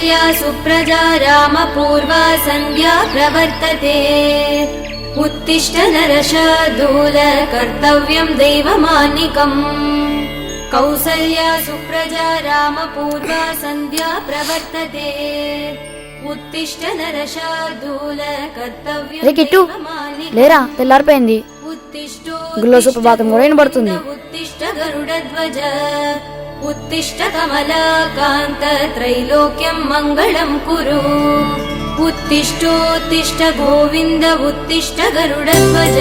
कौसल्या सुप्रजा रामपूर्वा सन्ध्या प्रवर्तते उत्तिष्ठ नरशार्दूल कर्तव्यं दैवमान्निकम् कौसल्या सुप्रजा रामपूर्वा सन्ध्या प्रवर्तते उत्तिष्ठ नरशार्दूल कर्तव्यं दैवमान्निकम् లేరా తెల్లారిపోయింది గుళ్ళో సుప్రభాతం కూడా వినబడుతుంది उत्तिष्ठ गरुडध्वज उत्तिष्ठ कमलाकान्त त्रैलोक्यं मङ्गलं कुरु उत्तिष्ठोत्तिष्ठ गोविन्द उत्तिष्ठ गरुडध्वज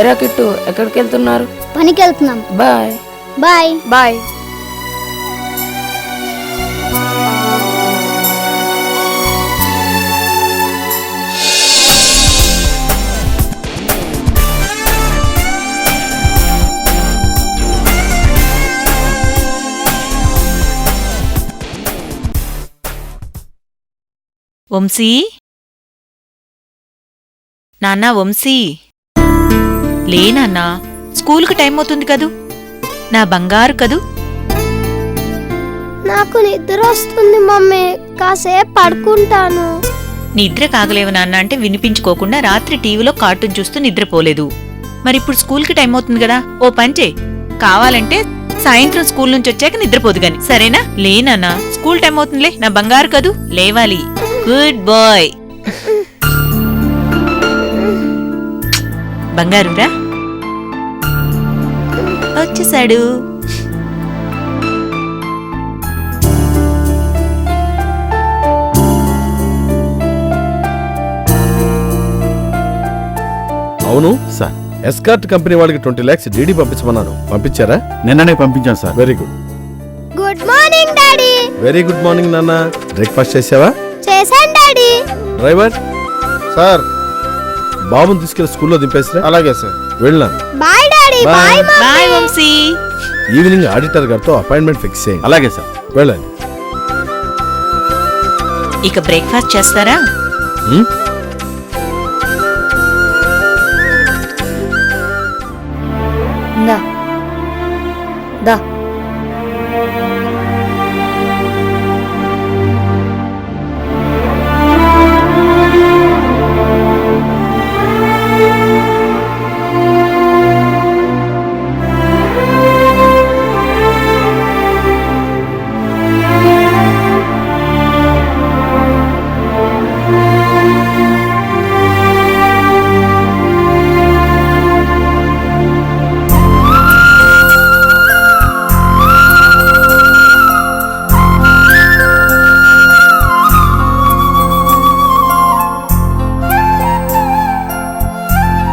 ఎరా కిట్టు ఎక్కడికి వెళ్తున్నారు? పనికి వెళ్తున్నాం. Bye bye bye. వంశీ, నాన్నా వంశీ, లేనన్నా, స్కూల్కి టైం అవుతుంది కదూ, నా బంగారు కదూ. నాకు నిద్ర వస్తుంది మమ్మీ, కాసేపు పడుకుంటాను. నిద్ర కాగలేవు నాన్న అంటే వినిపించుకోకుండా రాత్రి టీవీలో కార్టూన్ చూస్తూ నిద్రపోలేదు. మరిప్పుడు స్కూల్కి టైం అవుతుంది కదా, ఓ పని చేయి, కావాలంటే సాయంత్రం స్కూల్ నుంచి వచ్చాక నిద్రపోదు గాని, సరేనా? లేనన్నా, స్కూల్ టైం అవుతుందిలే, నా బంగారు కదూ, లేవాలి. Good bye. బంగారురా వచ్చేసాడు. అవును సార్, ఎస్కార్ట్ కంపెనీ వాళ్ళకి 20 lakhs డీడీ పంపించమన్నాను, పంపించారా? నిన్ననే పంపించాను sir. Very good. Good morning daddy. Very good morning నాన్న. బ్రేక్ఫాస్ట్ చేసావా? చేశాను డాడీ. డ్రైవర్ సార్, బాబుని తీసుకెళ్లి స్కూల్లో దింపేసిరా. అలాగే సార్, వెళ్ళాను. Bye daddy. Bye bye Vamshi. Evening auditor గారితో అపాయింట్మెంట్ ఫిక్స్ చేయండి. అలాగే సార్, వెళ్ళండి. ఇక బ్రేక్ఫాస్ట్ చేస్తారా? దా దా.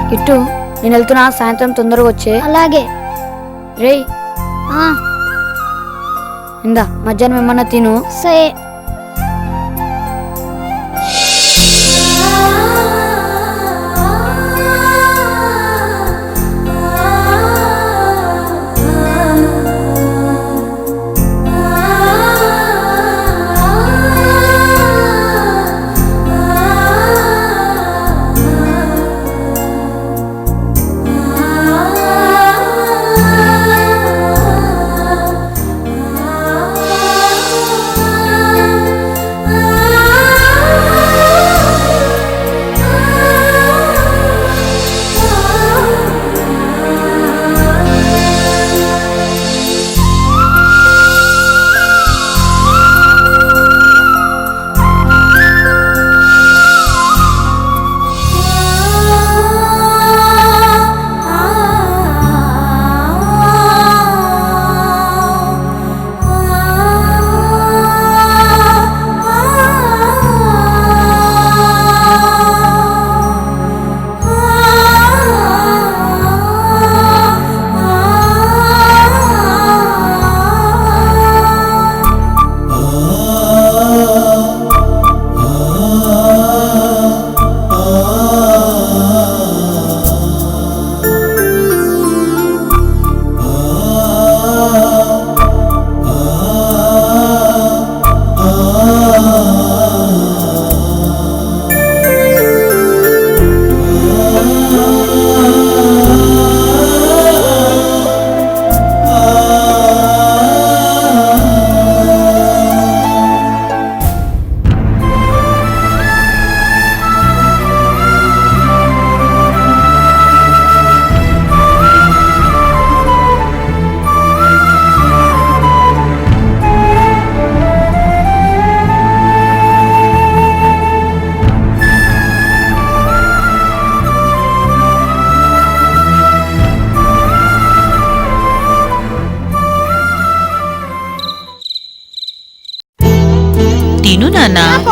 కిట్టు, నేను వెళ్తున్నా, సాయంత్రం తొందరగా వచ్చే. అలాగే. రేయ్, ఇందా మధ్యాహ్నం ఏమన్నా తిను. సరే.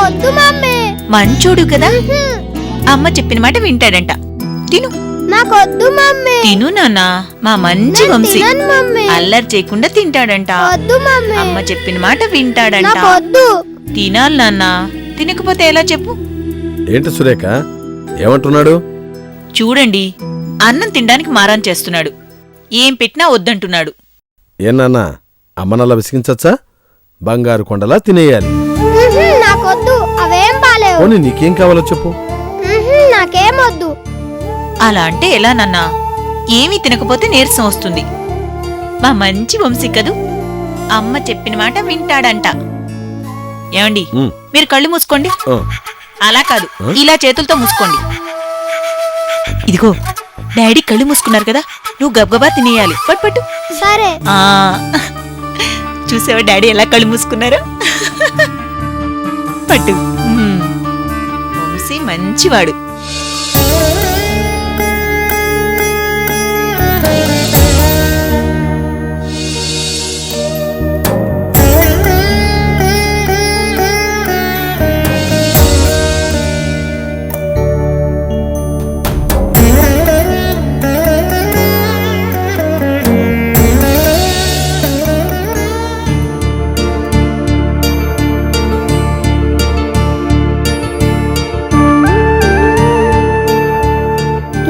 వద్దు మమ్మీ. మంచోడు కదా, అమ్మ చెప్పిన మాట వింటాడంట. తిను నాకు వద్దు మమ్మీ. తిను నాన్న, మా మంచి వంశీ. తినను మమ్మీ. అల్లరి చేయకుండా తింటాడంట. వద్దు మమ్మీ. అమ్మ చెప్పిన మాట వింటాడంట. నాకు వద్దు. తినాలి నాన్న, తినకపోతే ఎలా చెప్పు? ఏంటి సురేఖ ఏమంటున్నాడు? చూడండి, అన్నం తినడానికి మారాన్ చేస్తున్నాడు. ఏం పెట్టినా వద్దంటున్నాడు. ఏనాన్నా అమ్మనలా విసిగించచ్చా? బంగారు కొండలా తినేయాలి. నాకొద్దు, అవేం బాలేవు. పోనీ నీకేం కావాలో చెప్పు. నాకేం వద్దు. అలా అంటే ఎలా నాన్నా? ఏమీ తినకపోతే నీరసం వస్తుంది. మా మంచి వంశీ కదూ, అమ్మ చెప్పిన మాట వింటాడంట. ఏమండి, ఉమ్. మీరు కళ్ళు మూసుకోండి. ఆ, అలా కాదు, ఇలా చేతులతో మూసుకోండి. ఇదిగో డాడీ కళ్ళు మూసుకున్నారు కదా, నువ్వు గబగబా తినేయాలి. పట్టు. సరే. ఆ చూసావా డాడీ ఎలా కళ్ళు మూసుకున్నారు? పట్టు. వంశీ మంచివాడు.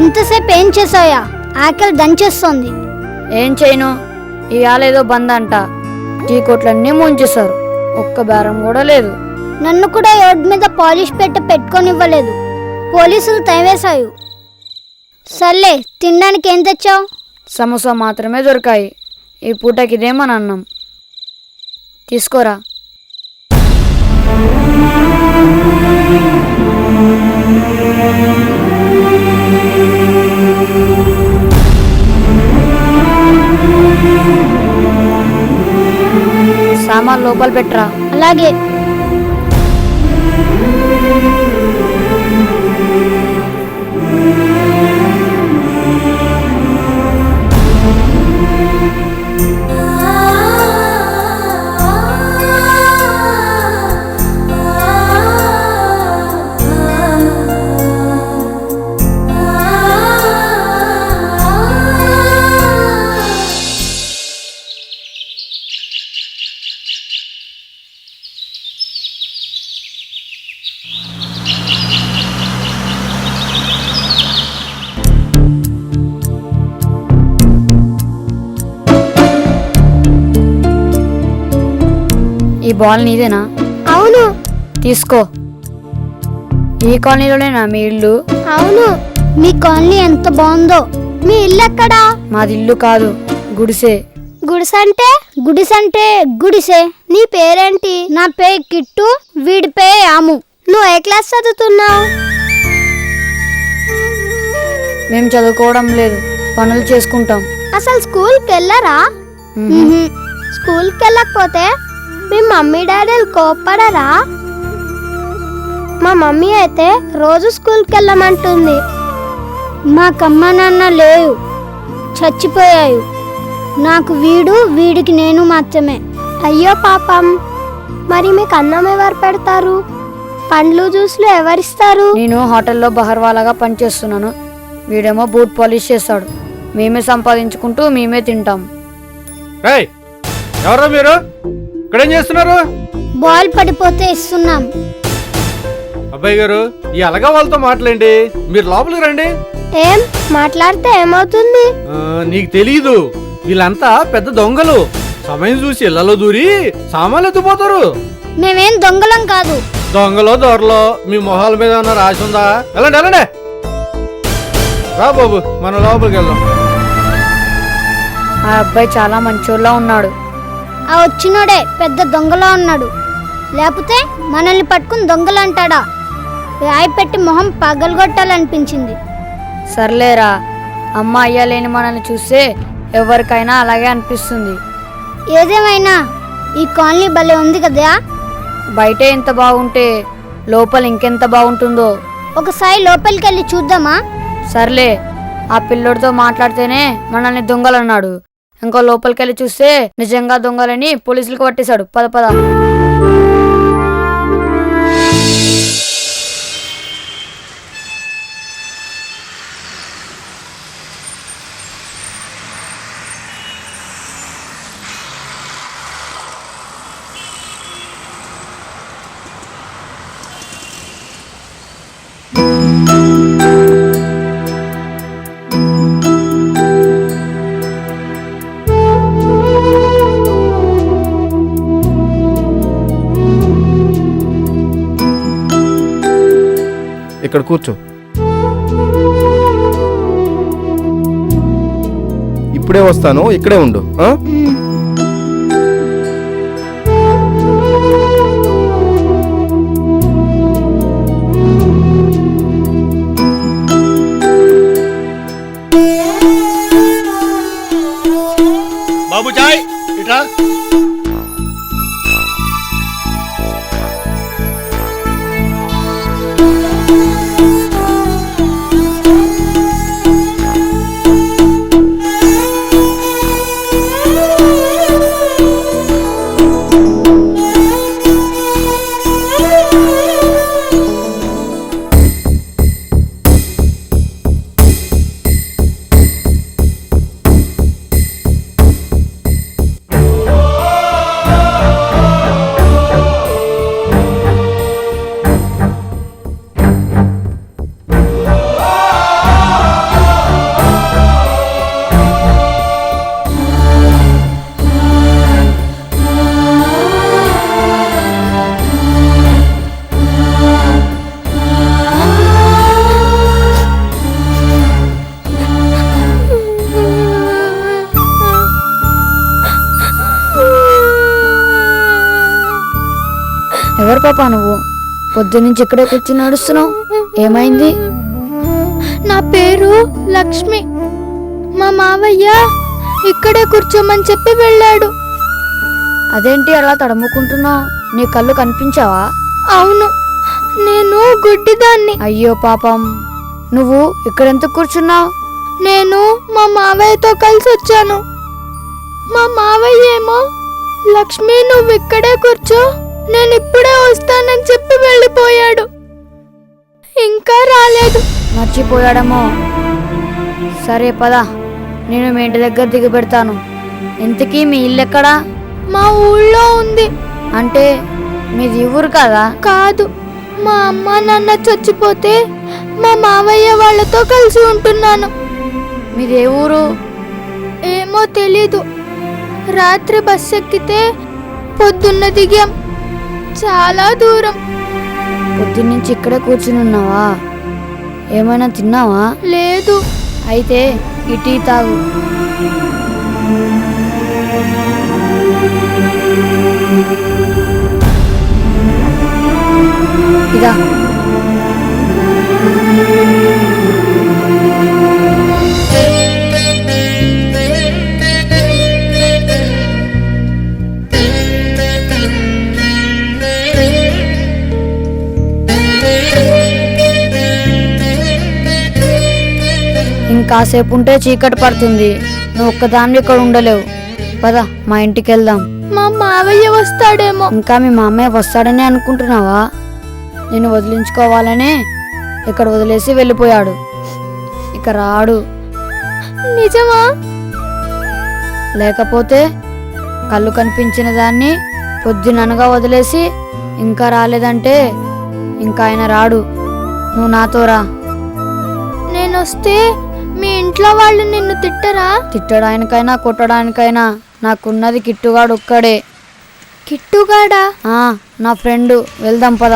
ఇంతసేపు ఏం చేసావా? ఆకలి దంచేస్తోంది. ఏం చేయను, ఇవాళేదో బంద్ అంట. టీ కొట్లన్నీ ముంచేశారు, ఒక్క బేరం కూడా లేదు. నన్ను కూడా రోడ్డు మీద పాలిష్ పెట్టుకొనివ్వలేదు. పోలీసులు తరివేశారు. సర్లే, తినడానికి ఏం తెచ్చావు? సమోసా మాత్రమే దొరికాయి. ఈ పూటకి ఇదేమని అన్నం. తీసుకోరా. సామాన్ లోపల పెట్టరా. అలాగే. ఈ బాల్ నీదేనా? అవును. తీసుకో. ఈ కాలనీలోనేనా మీ ఇల్లు? అవును. మీ కాలనీ ఎంత బాగుందో. మీ ఇల్లు ఎక్కడా? మాది ఇల్లు కాదు, గుడిసే. గుడిసంటే గుడిసే. నీ పేరేంటి? నా పేరు కిట్టు, వీడి పేరు ఆము. నువ్వు ఏ క్లాస్ చదువుతున్నావు? మేము చదువుకోవడం లేదు, పనులు చేసుకుంటాం. అసలు స్కూల్కి వెళ్ళరా? స్కూల్కి వెళ్ళకపోతే మీ మమ్మీ డాడీలు కోప్పడరా? మా మమ్మీ అయితే రోజు స్కూల్కి వెళ్ళమంటుంది. మాకమ్మ నాన్న లేవు, చచ్చిపోయాయి. నాకు వీడికి నేను మాత్రమే. అయ్యో పాపం. మరి మీకు అన్నం ఎవరు పెడతారు? పండ్లు జ్యూస్లు ఎవరిస్తారు? నేను హోటల్లో బహర్వాలాగా పనిచేస్తున్నాను. వీడేమో బూట్ పాలిష్ చేస్తాడు. మేమే సంపాదించుకుంటూ మేమే తింటాం. ఎవరో మీరు ఇక్కడేం చేస్తున్నారు? బాల్ పడిపోతే ఇస్తున్నాం. అబ్బాయి గారు, ఈ అలగా వాళ్ళతో మాట్లాడండి. మీరు లోపలికి రండి. ఏం మాట్లాడితే ఏమవుతుంది? నీకు తెలీదు, వీళ్ళంతా పెద్ద దొంగలు. సమయం చూసి ఇళ్లలో దూరి సామాన్లు ఎత్తుపోతారు. మేమేం దొంగలం కాదు. దొంగలో దొరలో మీ మొహాల మీద ఉన్న రాసి ఉందా? వెళ్ళండి. రా బాబు, మన లోపలికి వెళ్దాం. ఆ అబ్బాయి చాలా మంచోళ్ళ ఉన్నాడు. ఆ వచ్చినోడే పెద్ద దొంగలా ఉన్నాడు. లేకపోతే మనల్ని పట్టుకుని దొంగలు అంటాడా? రాయి పెట్టి మొహం పగలగొట్టాలనిపించింది. సర్లేరా, అమ్మ అయ్య లేని మనల్ని చూస్తే ఎవరికైనా అలాగే అనిపిస్తుంది. ఏదేమైనా ఈ కాలనీ భలే ఉంది కదా. బయటే ఎంత బాగుంటే లోపల ఇంకెంత బాగుంటుందో. ఒకసారి లోపలికి వెళ్ళి చూద్దామా? సర్లే, ఆ పిల్లోడితో మాట్లాడితేనే మనల్ని దొంగలన్నాడు. ఇంకో లోపలికెళ్ళి చూస్తే నిజంగా దొంగలని పోలీసులకు పట్టేశాడు. పద. ఇక్కడ కూర్చో. ఇప్పుడే వస్తాను, ఇక్కడే ఉండు. ఆ? బాబు చాయ్ ఇట్రా. ఎవరు పాపా నువ్వు? పొద్దున్నుంచి ఇక్కడే కూర్చుని నడుస్తున్నావు, ఏమైంది? నా పేరు లక్ష్మి. మా మావయ్య ఇక్కడే కూర్చోమని చెప్పి వెళ్ళాడు. అదేంటి అలా తడుముకుంటున్నావు? నీ కళ్ళు కనిపించావా? అవును, నేను గుడ్డిదాన్ని. అయ్యో పాపం, నువ్వు ఇక్కడెందుకు కూర్చున్నావు? నేను మా మావయ్యతో కలిసి వచ్చాను. మా మావయ్య ఏమో, లక్ష్మి నువ్వు ఇక్కడే కూర్చో, నేను ఇప్పుడే వస్తానని చెప్పి వెళ్ళిపోయాడు. ఇంకా రాలేదు. మర్చిపోయాడేమో. సరే పద, నేను మీ ఇంటి దగ్గర దిగి పెడతాను. ఇంతకీ మీ ఇల్లు ఎక్కడా? మా ఊళ్ళో ఉంది. అంటే మీది ఊరు కదా? కాదు, మా అమ్మ నాన్న చచ్చిపోతే మా మావయ్య వాళ్ళతో కలిసి ఉంటున్నాను. మీది ఏ ఊరు? ఏమో తెలీదు. రాత్రి బస్ ఎక్కితే పొద్దున్న దిగాం. చాలా దూరం. పొద్దున్నుంచి ఇక్కడే కూర్చుని ఉన్నావా? ఏమైనా తిన్నావా? లేదు. అయితే ఈ టీ తాగు. ఇదా. ఇంకాసేపు ఉంటే చీకటి పడుతుంది. నువ్వు ఒక్కదాన్ని ఇక్కడ ఉండలేవు. పద, మా ఇంటికి వెళ్దాం. మా మావయ్య వస్తాడేమో. ఇంకా మీ మామయ్య వస్తాడని అనుకుంటున్నావా? నేను వదిలించుకోవాలనే ఇక్కడ వదిలేసి వెళ్ళిపోయాడు. ఇక రాడు. నిజమా? లేకపోతే కళ్ళు కనిపించిన దాన్ని పొద్దుననగా వదిలేసి ఇంకా రాలేదంటే ఇంకా ఆయన రాడు. నువ్వు నాతో రా. నేను వస్తే మీ ఇంట్లో వాళ్ళు నిన్ను తిట్టరా? తిట్టడానికైనా కొట్టడానికైనా నాకున్నది కిట్టుగాడు ఒక్కడే. కిట్టుగాడా? నా ఫ్రెండ్. వెళ్దాం పద.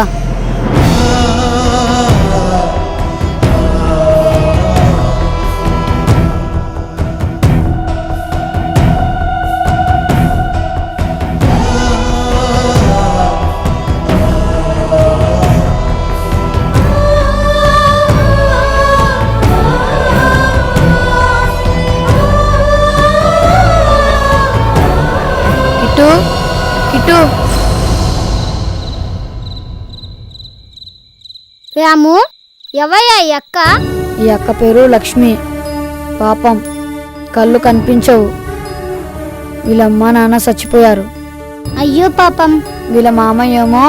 కిట్టు, రాము, ఎవయ్యా ఈ అక్క? ఈ అక్క పేరు లక్ష్మి. పాపం, కళ్ళు కనిపించవు. వీళ్ళ అమ్మ నాన్న చచ్చిపోయారు. అయ్యో పాపం. వీళ్ళ మామయ్య ఏమో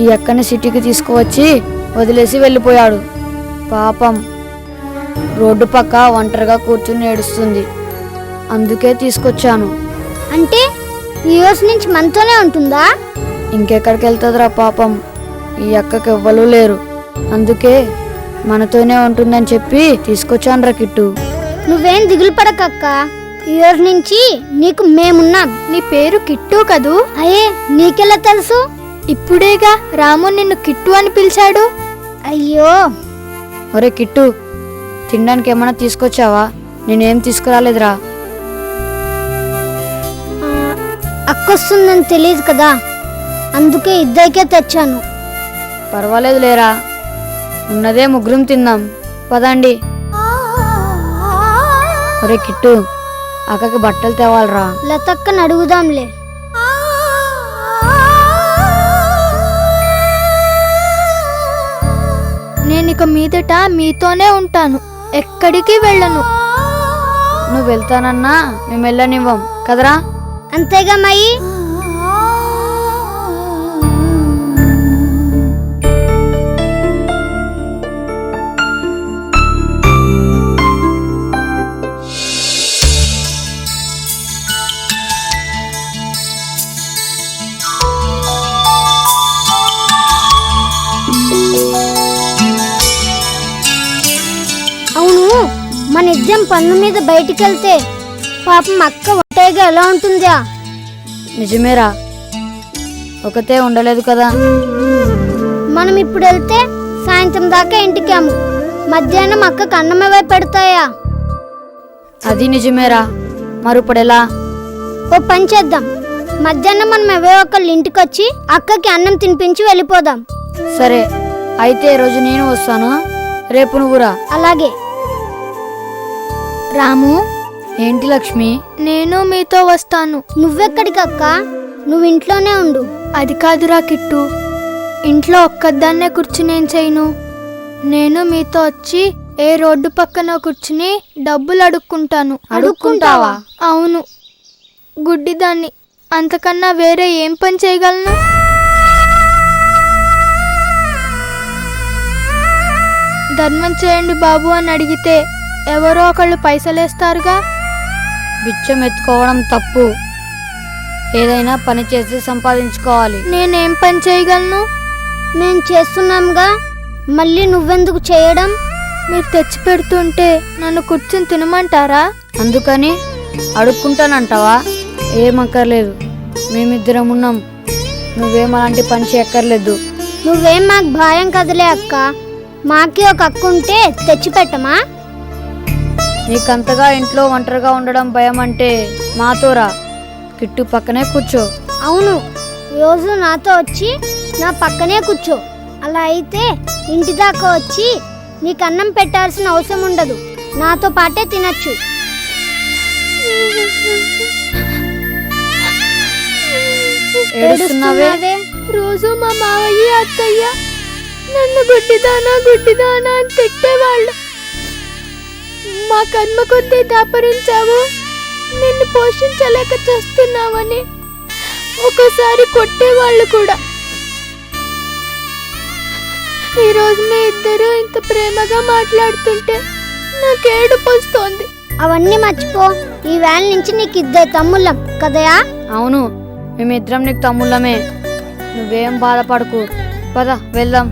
ఈ అక్కని సిటీకి తీసుకువచ్చి వదిలేసి వెళ్ళిపోయాడు. పాపం రోడ్డు పక్క ఒంటరిగా కూర్చుని ఏడుస్తుంది. అందుకే తీసుకొచ్చాను. అంటే ఈ రోజు నుంచి మనతోనే ఉంటుందా? ఇంకెక్కడికి వెళ్తుందిరా పాపం, ఈ అక్కకి ఎవ్వరూ లేరు. అందుకే మనతోనే ఉంటుందని చెప్పి తీసుకొచ్చానురా కిట్టు. నువ్వేం దిగులు పడకక్క, ఈ రోజు నుంచి నీకు మేమున్నాం. నీ పేరు కిట్టు కదూ? అయ్యే నీకెలా తెలుసు? ఇప్పుడేగా రాము నిన్ను కిట్టు అని పిలిచాడు. అయ్యో ఒరే కిట్టు, తినడానికి ఏమైనా తీసుకొచ్చావా? నేనేం తీసుకురాలేదురా. అక్కొస్తుందని తెలియదు కదా, అందుకే ఇద్దరికే తెచ్చాను. పర్వాలేదు లేరా, ఉన్నదే ముగ్గురం తిందాం పదండి. ఒరే కిట్టు, అక్కకి బట్టలు తేవాలరా. లతక్కని అడుగుదాంలే. నేనిక మీదట మీతోనే ఉంటాను, ఎక్కడికి వెళ్ళను. నువ్వు వెళ్తానన్నా మేము వెళ్ళనివ్వం కదరా. అంతేగా మయి. అవును, మన ఇద్దరం పన్ను మీద బయటికి వెళ్తే పాపం అక్క ఒంటరిగా ఎలా ఉంటుందా? నిజమేరా, ఒకతే ఉండలేదు కదా. మనం ఇప్పుడు వెళ్తే సాయంత్రం దాకా ఇంటికాము, మధ్యాహ్నం అక్కకు అన్నం అవే పెడతాయా? అది నిజమేరా, మరి ఇప్పుడు ఎలా? ఓ పని చేద్దాం, మధ్యాహ్నం మనం ఎవరో ఒకళ్ళు ఇంటికి వచ్చి అక్కకి అన్నం తినిపించి వెళ్ళిపోదాం. సరే అయితే రోజు నేను వస్తాను, రేపు నువ్వురా. అలాగే. రాము, ఏంటి లక్ష్మి? నేను మీతో వస్తాను. నువ్వెక్కడికి అక్క? నువ్వు ఇంట్లోనే ఉండు. అది కాదురా కిట్టు, ఇంట్లో ఒక్కదాన్నే కూర్చుని ఏం చేయను. నేను మీతో వచ్చి ఏ రోడ్డు పక్కన కూర్చుని డబ్బులు అడుక్కుంటాను. అడుక్కుంటావా? అవును, గుడ్డిదాన్ని, అంతకన్నా వేరే ఏం పని చేయగలను? ధర్మం చేయండి బాబు అని అడిగితే ఎవరో ఒకళ్ళు పైసలేస్తారుగా. బిచ్చం ఎత్తుకోవడం తప్పు, ఏదైనా పని చేసి సంపాదించుకోవాలి. నేనేం పని చేయగలను? మేం చేస్తున్నాంగా, మళ్ళీ నువ్వెందుకు చేయడం? మీరు తెచ్చి పెడుతుంటే నన్ను కూర్చుని తినమంటారా? అందుకని అడుక్కుంటానంటావా? ఏమక్కర్లేదు, మేమిద్దరం ఉన్నాం, నువ్వేం అలాంటి పని చేయక్కర్లేదు. నువ్వేం మాకు భయం కదలే అక్క, మాకి ఒక అక్క ఉంటే తెచ్చి పెట్టమా? నీకంతగా ఇంట్లో ఒంటరిగా ఉండడం భయం అంటే మాతోరా, కిట్టు పక్కనే కూర్చో. అవును, రోజు నాతో వచ్చి నా పక్కనే కూర్చో. అలా అయితే ఇంటి దాకా వచ్చి నీకు అన్నం పెట్టాల్సిన అవసరం ఉండదు, నాతో పాటే తినచ్చు. ఏడుస్తున్నావే? రోజు మా మావయ్య అత్తయ్య నన్ను గుడ్డిదానా గుడ్డిదానా అని తిట్టేవాళ్ళు. మా కర్మ కొద్దీ దాపరించావు, నిన్ను పోషించలేక చేస్తున్నావని ఒకసారి కొట్టేవాళ్ళు కూడా. ఈరోజు మీ ఇద్దరు ఇంత ప్రేమగా మాట్లాడుతుంటే నాకు ఏడుపు వస్తోంది. అవన్నీ మర్చిపో, ఈ వేళ నుంచి నీకు ఇద్దరు తమ్ముళ్ళం కదయా? అవును, మేమిద్దరం నీకు తమ్ముళ్ళమే, నువ్వేం బాధపడకు. పద వెళ్దాం.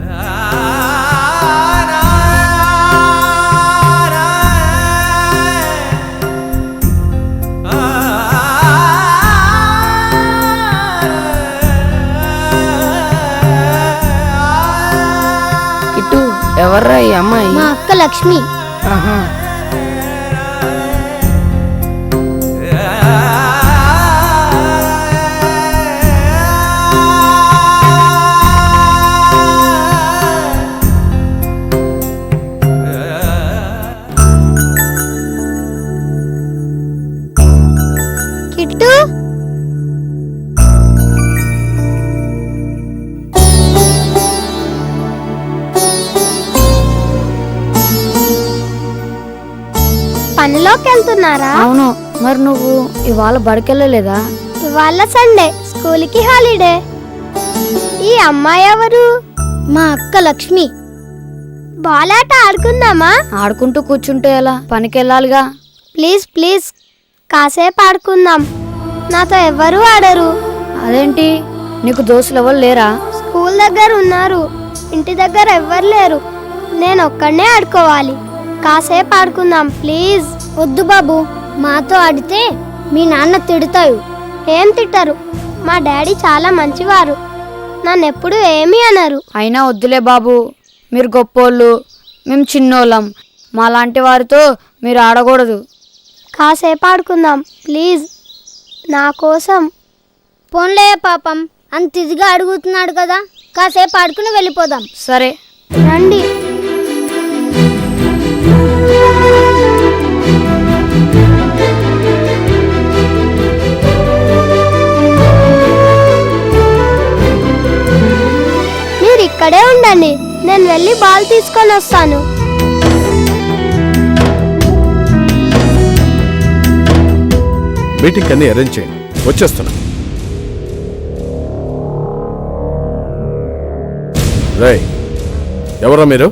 కిట్టు, ఎవర్రా ఈ అమ్మాయి? మా అక్క లక్ష్మి. ఆహా. కిట్టు, పనిలోకి వెళ్తున్నారా? అవును, మరి నువ్వు ఇవాళ బడికెళ్ళలేదా? ఇవాళ సండే, స్కూల్కి హాలిడే. ఈ అమ్మాయి ఎవరు? మా అక్క లక్ష్మి. బాలాట ఆడుకుందామా? ఆడుకుంటూ కూర్చుంటే ఎలా? పనికెళ్ళాలిగా. ప్లీజ్ ప్లీజ్ కాసేపు ఆడుకుందాం. నాతో ఎవ్వరూ ఆడరు. అదేంటి, నీకు దోస్తులు ఎవరు లేరా? స్కూల్ దగ్గర ఉన్నారు, ఇంటి దగ్గర ఎవ్వరు లేరు. నేను ఒక్కడనే ఆడుకోవాలి. కాసేపు ఆడుకుందాం ప్లీజ్. వద్దు బాబు, మాతో ఆడితే మీ నాన్న తిడతారు. ఏం తిట్టరు, మా డాడీ చాలా మంచివారు. నన్నెప్పుడు ఏమీ అనరు. అయినా వద్దులే బాబు, మీరు గొప్పోళ్ళు, మేము చిన్నోళ్ళం. మాలాంటి వారితో మీరు ఆడకూడదు. కాసేపు ఆడుకుందాం ప్లీజ్, నా కోసం. పోన్లే పాపం, అంత ఇదిగా అడుగుతున్నాడు కదా, కాసేపు ఆడుకుని వెళ్ళిపోదాం. సరే రండి. మీరు ఇక్కడే ఉండండి, నేను వెళ్ళి బాల్ తీసుకొని వస్తాను. మీటింగ్ అన్ని అరేంజ్ చేయండి, వచ్చేస్తున్నా. రేయ్, ఎవరా మీరు?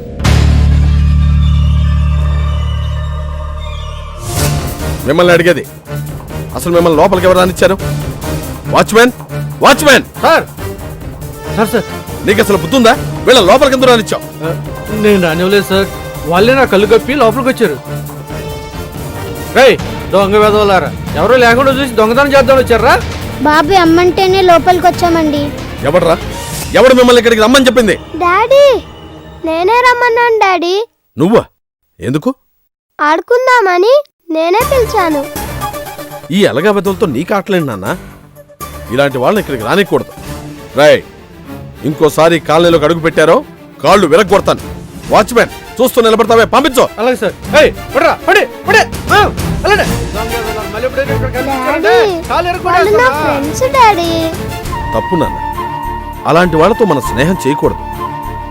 మిమ్మల్ని అడిగేది. అసలు మిమ్మల్ని లోపలికి ఎవరు రానిచ్చారు? Watchman, watchman! Sir sir sir నీకు అసలు బుద్ధుందా? వీళ్ళ లోపలికి ఎందుకు రానిచ్చావు? నేను రానివ్వలేదు సార్, వాళ్ళే నా కళ్ళు కప్పి లోపలికి వచ్చారు. రేయ్ దొంగ వెదవలారా, ఎవరూ లేకుండా చూసి దొంగతనం చేద్దామని వచ్చారా? బాబీ అమ్మంటేనే లోపలికి వచ్చామండి. ఎవడరా? ఎవడు మిమ్మల్ని ఇక్కడికి రమ్మని చెప్పింది? డాడీ, నేనే రమ్మన్నాను డాడీ. నువ్వా? ఎందుకు? ఆడుకుందామని నేనే పిలిచాను. ఈ అలగా వెదవులతో నీకు ఆటలేండి నాన్న. ఇలాంటి వాళ్ళని ఇక్కడికి రానికూడదు. రాయ్, ఇంకోసారి కాలనీలోకి అడుగు పెట్టారో కాళ్ళు విరగొడతాను. వాచ్మెన్, చూస్తూ నిలబడతావే, పంపించు. అలాగే సార్. ఏయ్ పడరా, పడే పడే. వెళ్ళండి. దొంగ వెధవలారా, మళ్ళీ ఎప్పుడైనా ఇక్కడ కనిపించారంటే కాలు వాళ్ళు నా ఎరగొట్టేస్తానా? Friends daddy. తప్పు నాన్న, అలాంటి వాళ్ళతో మనం స్నేహం చేయకూడదు.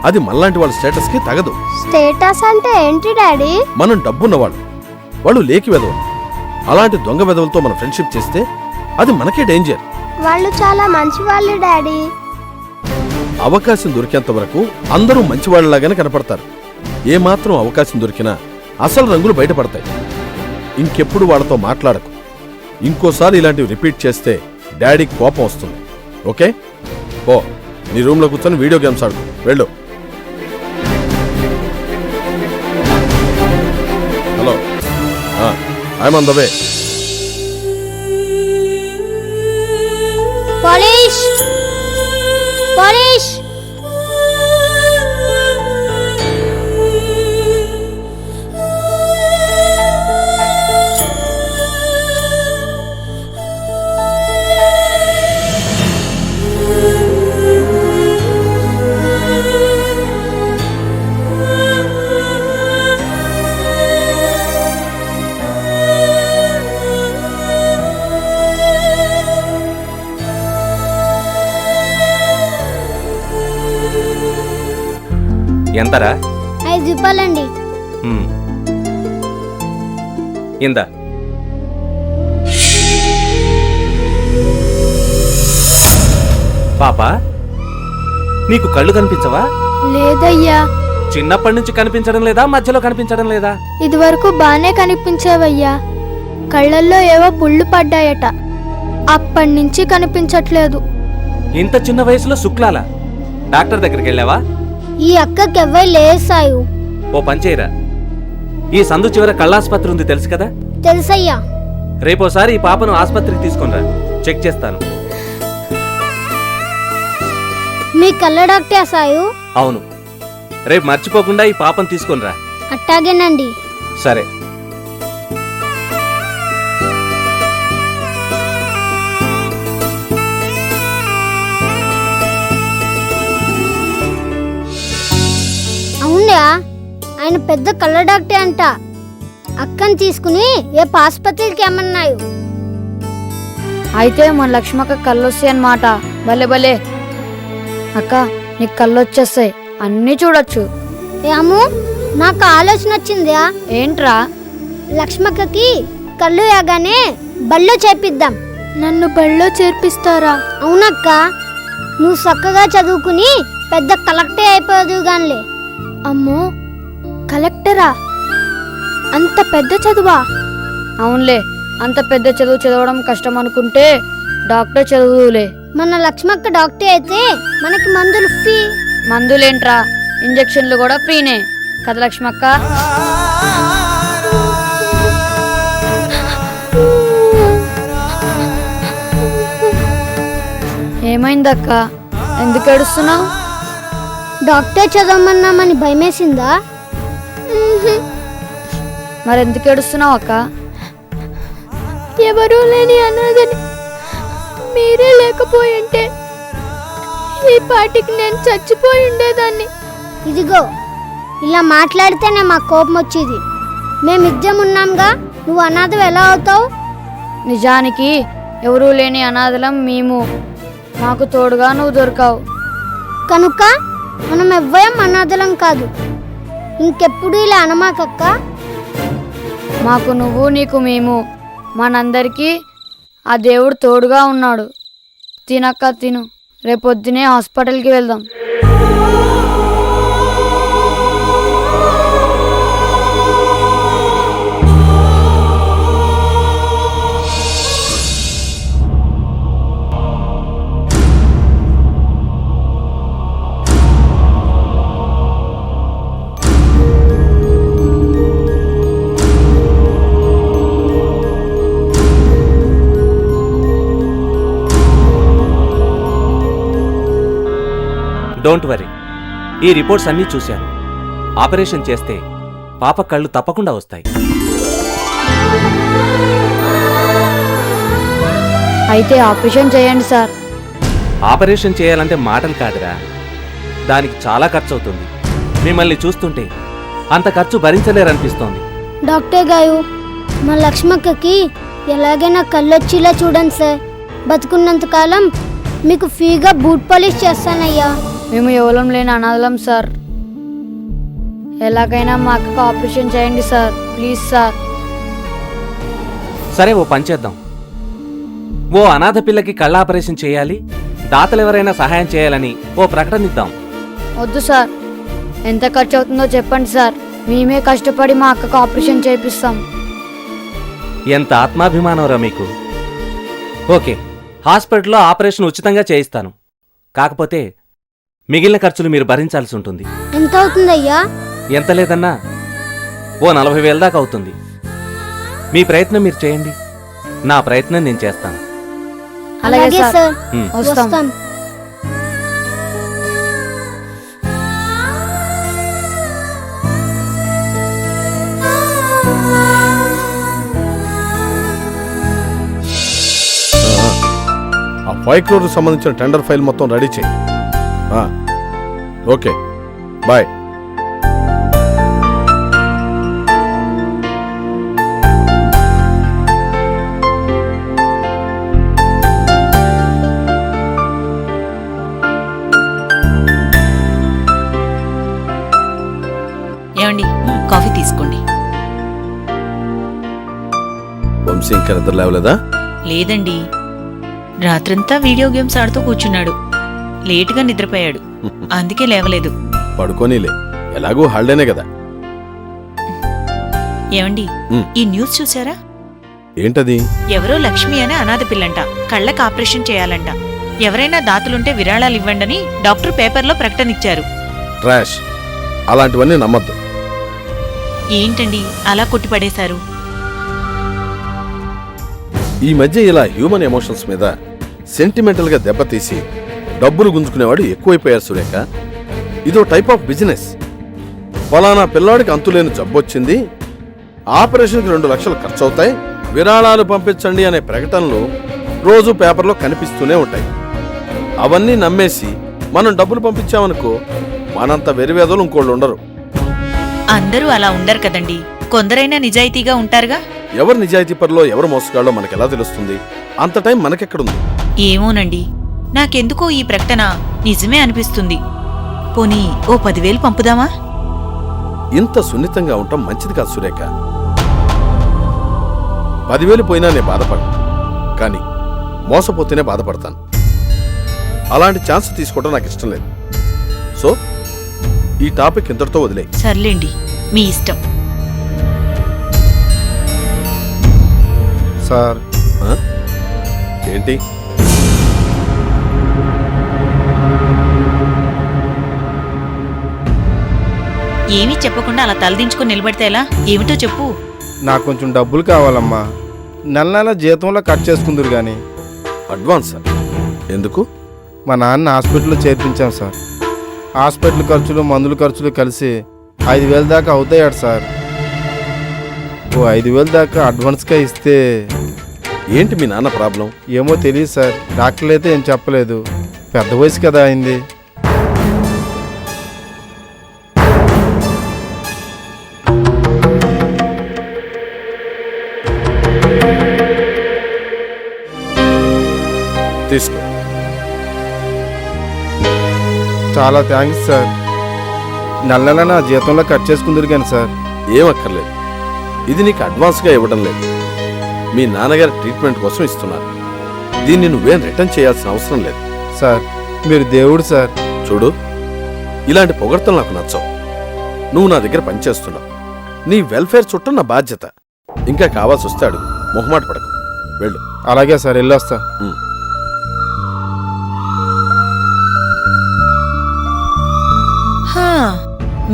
అది మనలాంటి వాళ్ళ స్టేటస్కి తగదు. స్టేటస్ అంటే ఏంటి డాడీ? మనం డబ్బున్నవాళ్ళు, వాళ్ళు లేకి వెదవలు. అలాంటి దొంగ వెదవులతో మనం ఫ్రెండ్షిప్ చేస్తే అది మనకే డేంజర్. వాళ్ళు చాలా మంచి వాళ్ళు డాడీ. అవకాశం దొరికేంత వరకు అందరూ మంచివాళ్ళలాగానే కనపడతారు. ఏమాత్రం అవకాశం దొరికినా అసలు రంగులు బయటపడతాయి. ఇంకెప్పుడు వాళ్ళతో మాట్లాడకు. ఇంకోసారి ఇలాంటివి రిపీట్ చేస్తే డాడీకి కోపం వస్తుంది. ఓకే? ఓ, నీ రూమ్లో కూర్చొని వీడియో గేమ్స్ ఆడు. వెళ్ళు. Hello, I'm on the way. Police, police. ఎంతరా? 5 రూపాయలండి. ఇందా. పాపా, నీకు కళ్ళు కనిపించవా? లేదయ్యా. చిన్నప్పటి నుంచి కనిపించడం లేదా? మధ్యలో కనిపించడం లేదా? ఇదివరకు బానే కనిపించేవయ్యా. కళ్ళల్లో ఏవో పుళ్ళు పడ్డాయట, అప్పటి నుంచి కనిపించట్లేదు. ఇంత చిన్న వయసులో శుక్లాల? డాక్టర్ దగ్గరికి వెళ్ళావా? ఈ అక్కకి ఎవ్వరు లేసాయు. ఓ పంచేయరా, ఈ సందు చివర కళ్ళాసుపత్రి ఉంది తెలుసు కదా? తెలుసయ్యా. రేపోసారి ఈ పాపను ఆసుపత్రికి తీసుకొనిరా, చెక్ చేస్తాను. మీ కళ్ళ డాక్టర్ సాయు? అవును, రేపు మర్చిపోకుండా ఈ పాపను తీసుకొనిరా. అట్టాగేనండి. సరే. అవునా, ఆయన పెద్ద కళ్ళ డాక్టర్ అంట. అక్కని తీసుకుని రేపు ఆసుపత్రికి ఏమన్నాయి. అయితే మన లక్ష్మక్క కళ్ళు వస్తాయి అన్నమాట. భలే భలే. అక్క, నీకు కళ్ళు వచ్చేస్తాయి, అన్నీ చూడొచ్చు. ఏమో, నాకు ఆలోచన వచ్చిందా. ఏంట్రా? లక్ష్మక్కకి కళ్ళు వేగానే బళ్ళో చేర్పిద్దాం. నన్ను బళ్ళో చేర్పిస్తారా? అవునక్క. నువ్వు చక్కగా చదువుకుని పెద్ద కలెక్టర్ అయిపోదు గానిలే. అమ్మో, కలెక్టరా? అంత పెద్ద చదువా? అవునులే, అంత పెద్ద చదువు చదవడం కష్టం అనుకుంటే డాక్టర్ చదువులే. మన లక్ష్మక్క డాక్టర్ అయితే మనకి మందులు ఫ్రీ. మందులేంట్రా, ఇంజెక్షన్లు కూడా ఫ్రీనే కదా లక్ష్మక్క? ఏమైందక్క, ఎందుకు ఏడుస్తున్నావు? డాక్టర్ చదవమన్నామని భయమేసిందా? మరెందుకు ఏడుస్తున్నావు అక్క? ఎవరూ లేని అనాథని మీరే లేకపోయింటే ఈ పాటికి నేను చచ్చిపోయి ఉండేదాన్ని. ఇదిగో, ఇలా మాట్లాడితేనే మా కోపం వచ్చేది. మేమిద్దరం ఉన్నాంగా, నువ్వు అనాథం ఎలా అవుతావు? నిజానికి ఎవరూ లేని అనాథలం మేము. మాకు తోడుగా నువ్వు దొరకావు కనుక మనం ఎవ్వరం అనాథలం కాదు. ఇంకెప్పుడు ఇలా అనమాకక్క. మాకు నువ్వు, నీకు మేము, మనందరికీ ఆ దేవుడు తోడుగా ఉన్నాడు. తినక్క తిను, రేపొద్దునే హాస్పిటల్కి వెళ్దాం. డోంట్ వరీ, ఈ రిపోర్ట్స్ అన్నీ చూశాను. ఆపరేషన్ చేస్తే పాప కళ్ళు తప్పకుండా వస్తాయి. అయితే ఆపరేషన్ చేయండి సార్. ఆపరేషన్ చేయాలంటే మాటలు కాదురా, దానికి చాలా ఖర్చు అవుతుంది. మిమ్మల్ని చూస్తుంటే అంత ఖర్చు భరించలేరనిపిస్తోంది. డాక్టర్ గారు, మా లక్ష్మక్కకి ఎలాగైనా కళ్ళొచ్చేలా చూడండి సార్. బతుకున్నంత కాలం మీకు ఫ్రీగా బూట్ పాలిష్ చేస్తానయ్యా. మేము ఎవరం లేని అనాథలం సార్. ఎలాగైనా మా అక్కకు ఆపరేషన్ చేయండి సార్, ప్లీజ్ సార్. సరే, ఓ పని చేద్దాం. ఓ అనాథ పిల్లకి కళ్ళ ఆపరేషన్ చేయాలి, దాతలెవరైనా సహాయం చేయాలని ఓ ప్రకటన ఇద్దాం. వద్దు సార్, ఎంత ఖర్చు అవుతుందో చెప్పండి సార్. మేమే కష్టపడి మా అక్కకు ఆపరేషన్ చేపిస్తాం. ఎంత ఆత్మాభిమానంరా మీకు. ఓకే, హాస్పిటల్లో ఆపరేషన్ ఉచితంగా చేయిస్తాను. కాకపోతే మిగిలిన ఖర్చులు మీరు భరించాల్సి ఉంటుంది. ఎంత అవుతుందయ్యా? ఎంత లేదన్నా ఓ 40,000 దాకా అవుతుంది. మీ ప్రయత్నం మీరు చేయండి, నా ప్రయత్నం నేను చేస్తాను. అలాగే సార్, వస్తాం. వస్తాం. ఆ 5 crore సంబంధించిన టెండర్ ఫైల్ మొత్తం రెడీ చేయి. Okay, bye. ఏమండి, కాఫీ తీసుకోండి. వంశీ ఇంకా నిద్ర లేవలేదా? లేదండి, రాత్రంతా వీడియో గేమ్స్ ఆడుతూ కూర్చున్నాడు. లేటుగా నిద్రపోయాడు, అందుకే లేవలేదు. పడుకోనీలే, ఎలాగూ హాలిడేనే కదా. ఏమండి, ఈ న్యూస్ చూసారా? ఏంటది? ఎవరో లక్ష్మి అనే అనాథ పిల్లంట, కళ్ళకి ఆపరేషన్ చేయాలంట. ఎవరైనా దాతలుంటే విరాళాలు ఇవ్వండని డాక్టర్ పేపర్లో ప్రకటన ఇచ్చారు. ట్రాష్, అలాంటివన్నీ నమ్మద్దు. ఏంటండి అలా కొట్టిపడేశారు? ఈ మధ్య ఇలా హ్యూమన్ ఎమోషన్స్ మీద సెంటిమెంటల్ గా దెబ్బతీసి డబ్బులు గుంజుకునేవాడు ఎక్కువైపోయారు సురేఖ. ఇదో టైప్ ఆఫ్ బిజినెస్. ఫలానా పిల్లాడికి అంతులేని జబ్బొచ్చింది, ఆపరేషన్కి 2 లక్షలు ఖర్చు అవుతాయి, విరాళాలు పంపించండి అనే ప్రకటనలు రోజు పేపర్లో కనిపిస్తూనే ఉంటాయి. అవన్నీ నమ్మేసి మనం డబ్బులు పంపించామనుకో, మనంత వెరివేదలు ఇంకోళ్ళు ఉండరు. అందరూ అలా ఉండరు కదండి, కొందరైనా నిజాయితీగా ఉంటారుగా. ఎవరు నిజాయితీ పరులో ఎవరు మోసగాళ్ళో మనకెలా తెలుస్తుంది? అంత టైం మనకెక్కడుంది? ఏమోనండి, నాకెందుకో ఈ ప్రకటన నిజమే అనిపిస్తుంది. పోనీ ఓ 10,000 పంపుదామా? ఇంత సున్నితంగా ఉండటం మంచిది కాదు సురేఖ. 10,000 పోయినా నేను బాధపడను, కానీ మోసపోతేనే బాధపడతాను. అలాంటి ఛాన్స్ తీసుకోవడం నాకు ఇష్టం లేదు. సో ఈ టాపిక్ ఇంతటితో వదిలే. సర్లేండి, మీ ఇష్టం. సార్ ఏంటి? ఏమీ చెప్పకుండా అలా తలదించుకొని నిలబడితే ఎలా? ఏమిటో చెప్పు. నాకు కొంచెం డబ్బులు కావాలమ్మా. నెల నెల జీతంలో కట్ చేసుకుందరు కానీ. Advance sir? ఎందుకు? మా నాన్న హాస్పిటల్లో చేర్పించాం సార్. హాస్పిటల్ ఖర్చులు మందుల ఖర్చులు కలిసి 5,000 దాకా అవుతాయట సార్. ఓ 5,000 దాకా అడ్వాన్స్గా ఇస్తే. ఏంటి మీ నాన్న ప్రాబ్లం? ఏమో తెలియదు సార్. డాక్టర్లు అయితే ఏం చెప్పలేదు. పెద్ద వయసు కదా అయింది. తీసుకో. చాలా థ్యాంక్స్ సార్. నెల నెల నా జీతంలో కట్ చేసుకుందరు కానీ సార్. ఏం అక్కర్లేదు. ఇది నీకు అడ్వాన్స్గా ఇవ్వడం లేదు. మీ నాన్నగారి ట్రీట్మెంట్ కోసం ఇస్తున్నారు. దీన్ని నువ్వేం రిటర్న్ చేయాల్సిన అవసరం లేదు. సార్ మీరు దేవుడు సార్. చూడు, ఇలాంటి పొగడ్తలు నాకు నచ్చవు. నువ్వు నా దగ్గర పనిచేస్తున్నావు. నీ వెల్ఫేర్ చుట్టూ నా బాధ్యత. ఇంకా కావాల్సి వస్తే అడుగు, మొహమాట పడకు. వెళ్ళు. అలాగే సార్, వెళ్ళొస్తా.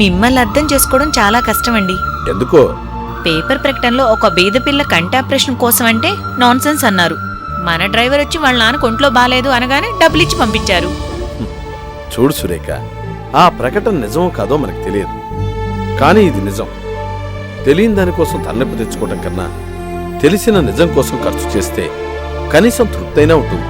మిమ్మల్ని అర్థం చేసుకోవడం చాలా కష్టమండి. ఎందుకో? పేపర్ ప్రకటనలో ఒక బీద పిల్ల కంటి ఆపరేషన్ కోసం అంటే నాన్సెన్స్ అన్నారు. మన డ్రైవర్ వచ్చి వాళ్ళ నాన్న ఒంట్లో బాలేదు అనగానే డబ్బులు ఇచ్చి పంపించారు. చూడు సురేఖ, ఆ ప్రకటన నిజమో కాదో మనకు తెలియదు. కానీ ఇది నిజం. తెలియని దానికోసం తలనొప్పి తెచ్చుకోవడం కన్నా తెలిసిన నిజం కోసం ఖర్చు చేస్తే కనీసం తృప్తైనా ఉంటుంది.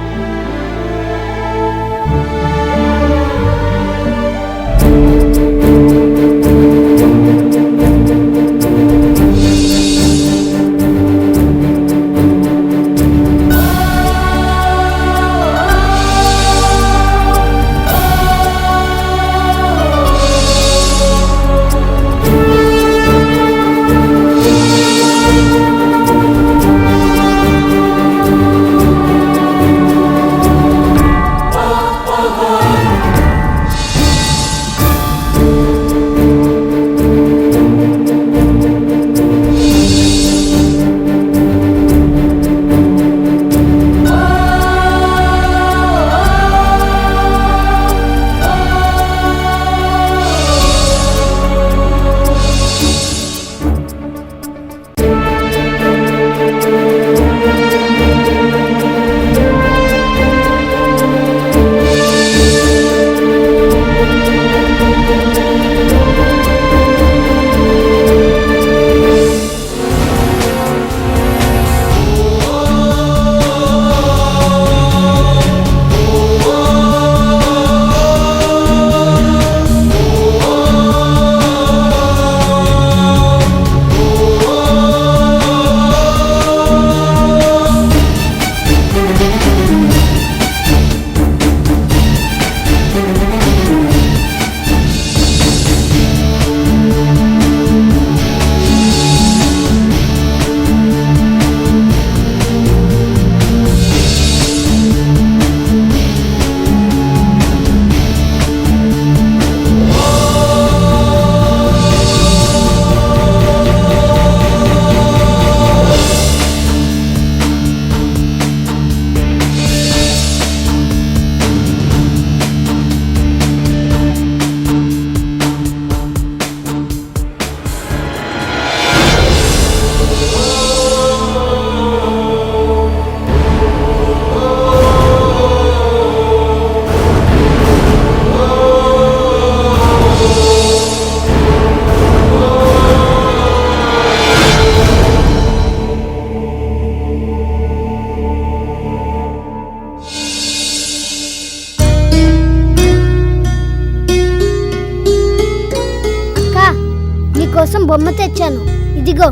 కోసం బొమ్మ తెచ్చాను, ఇదిగో.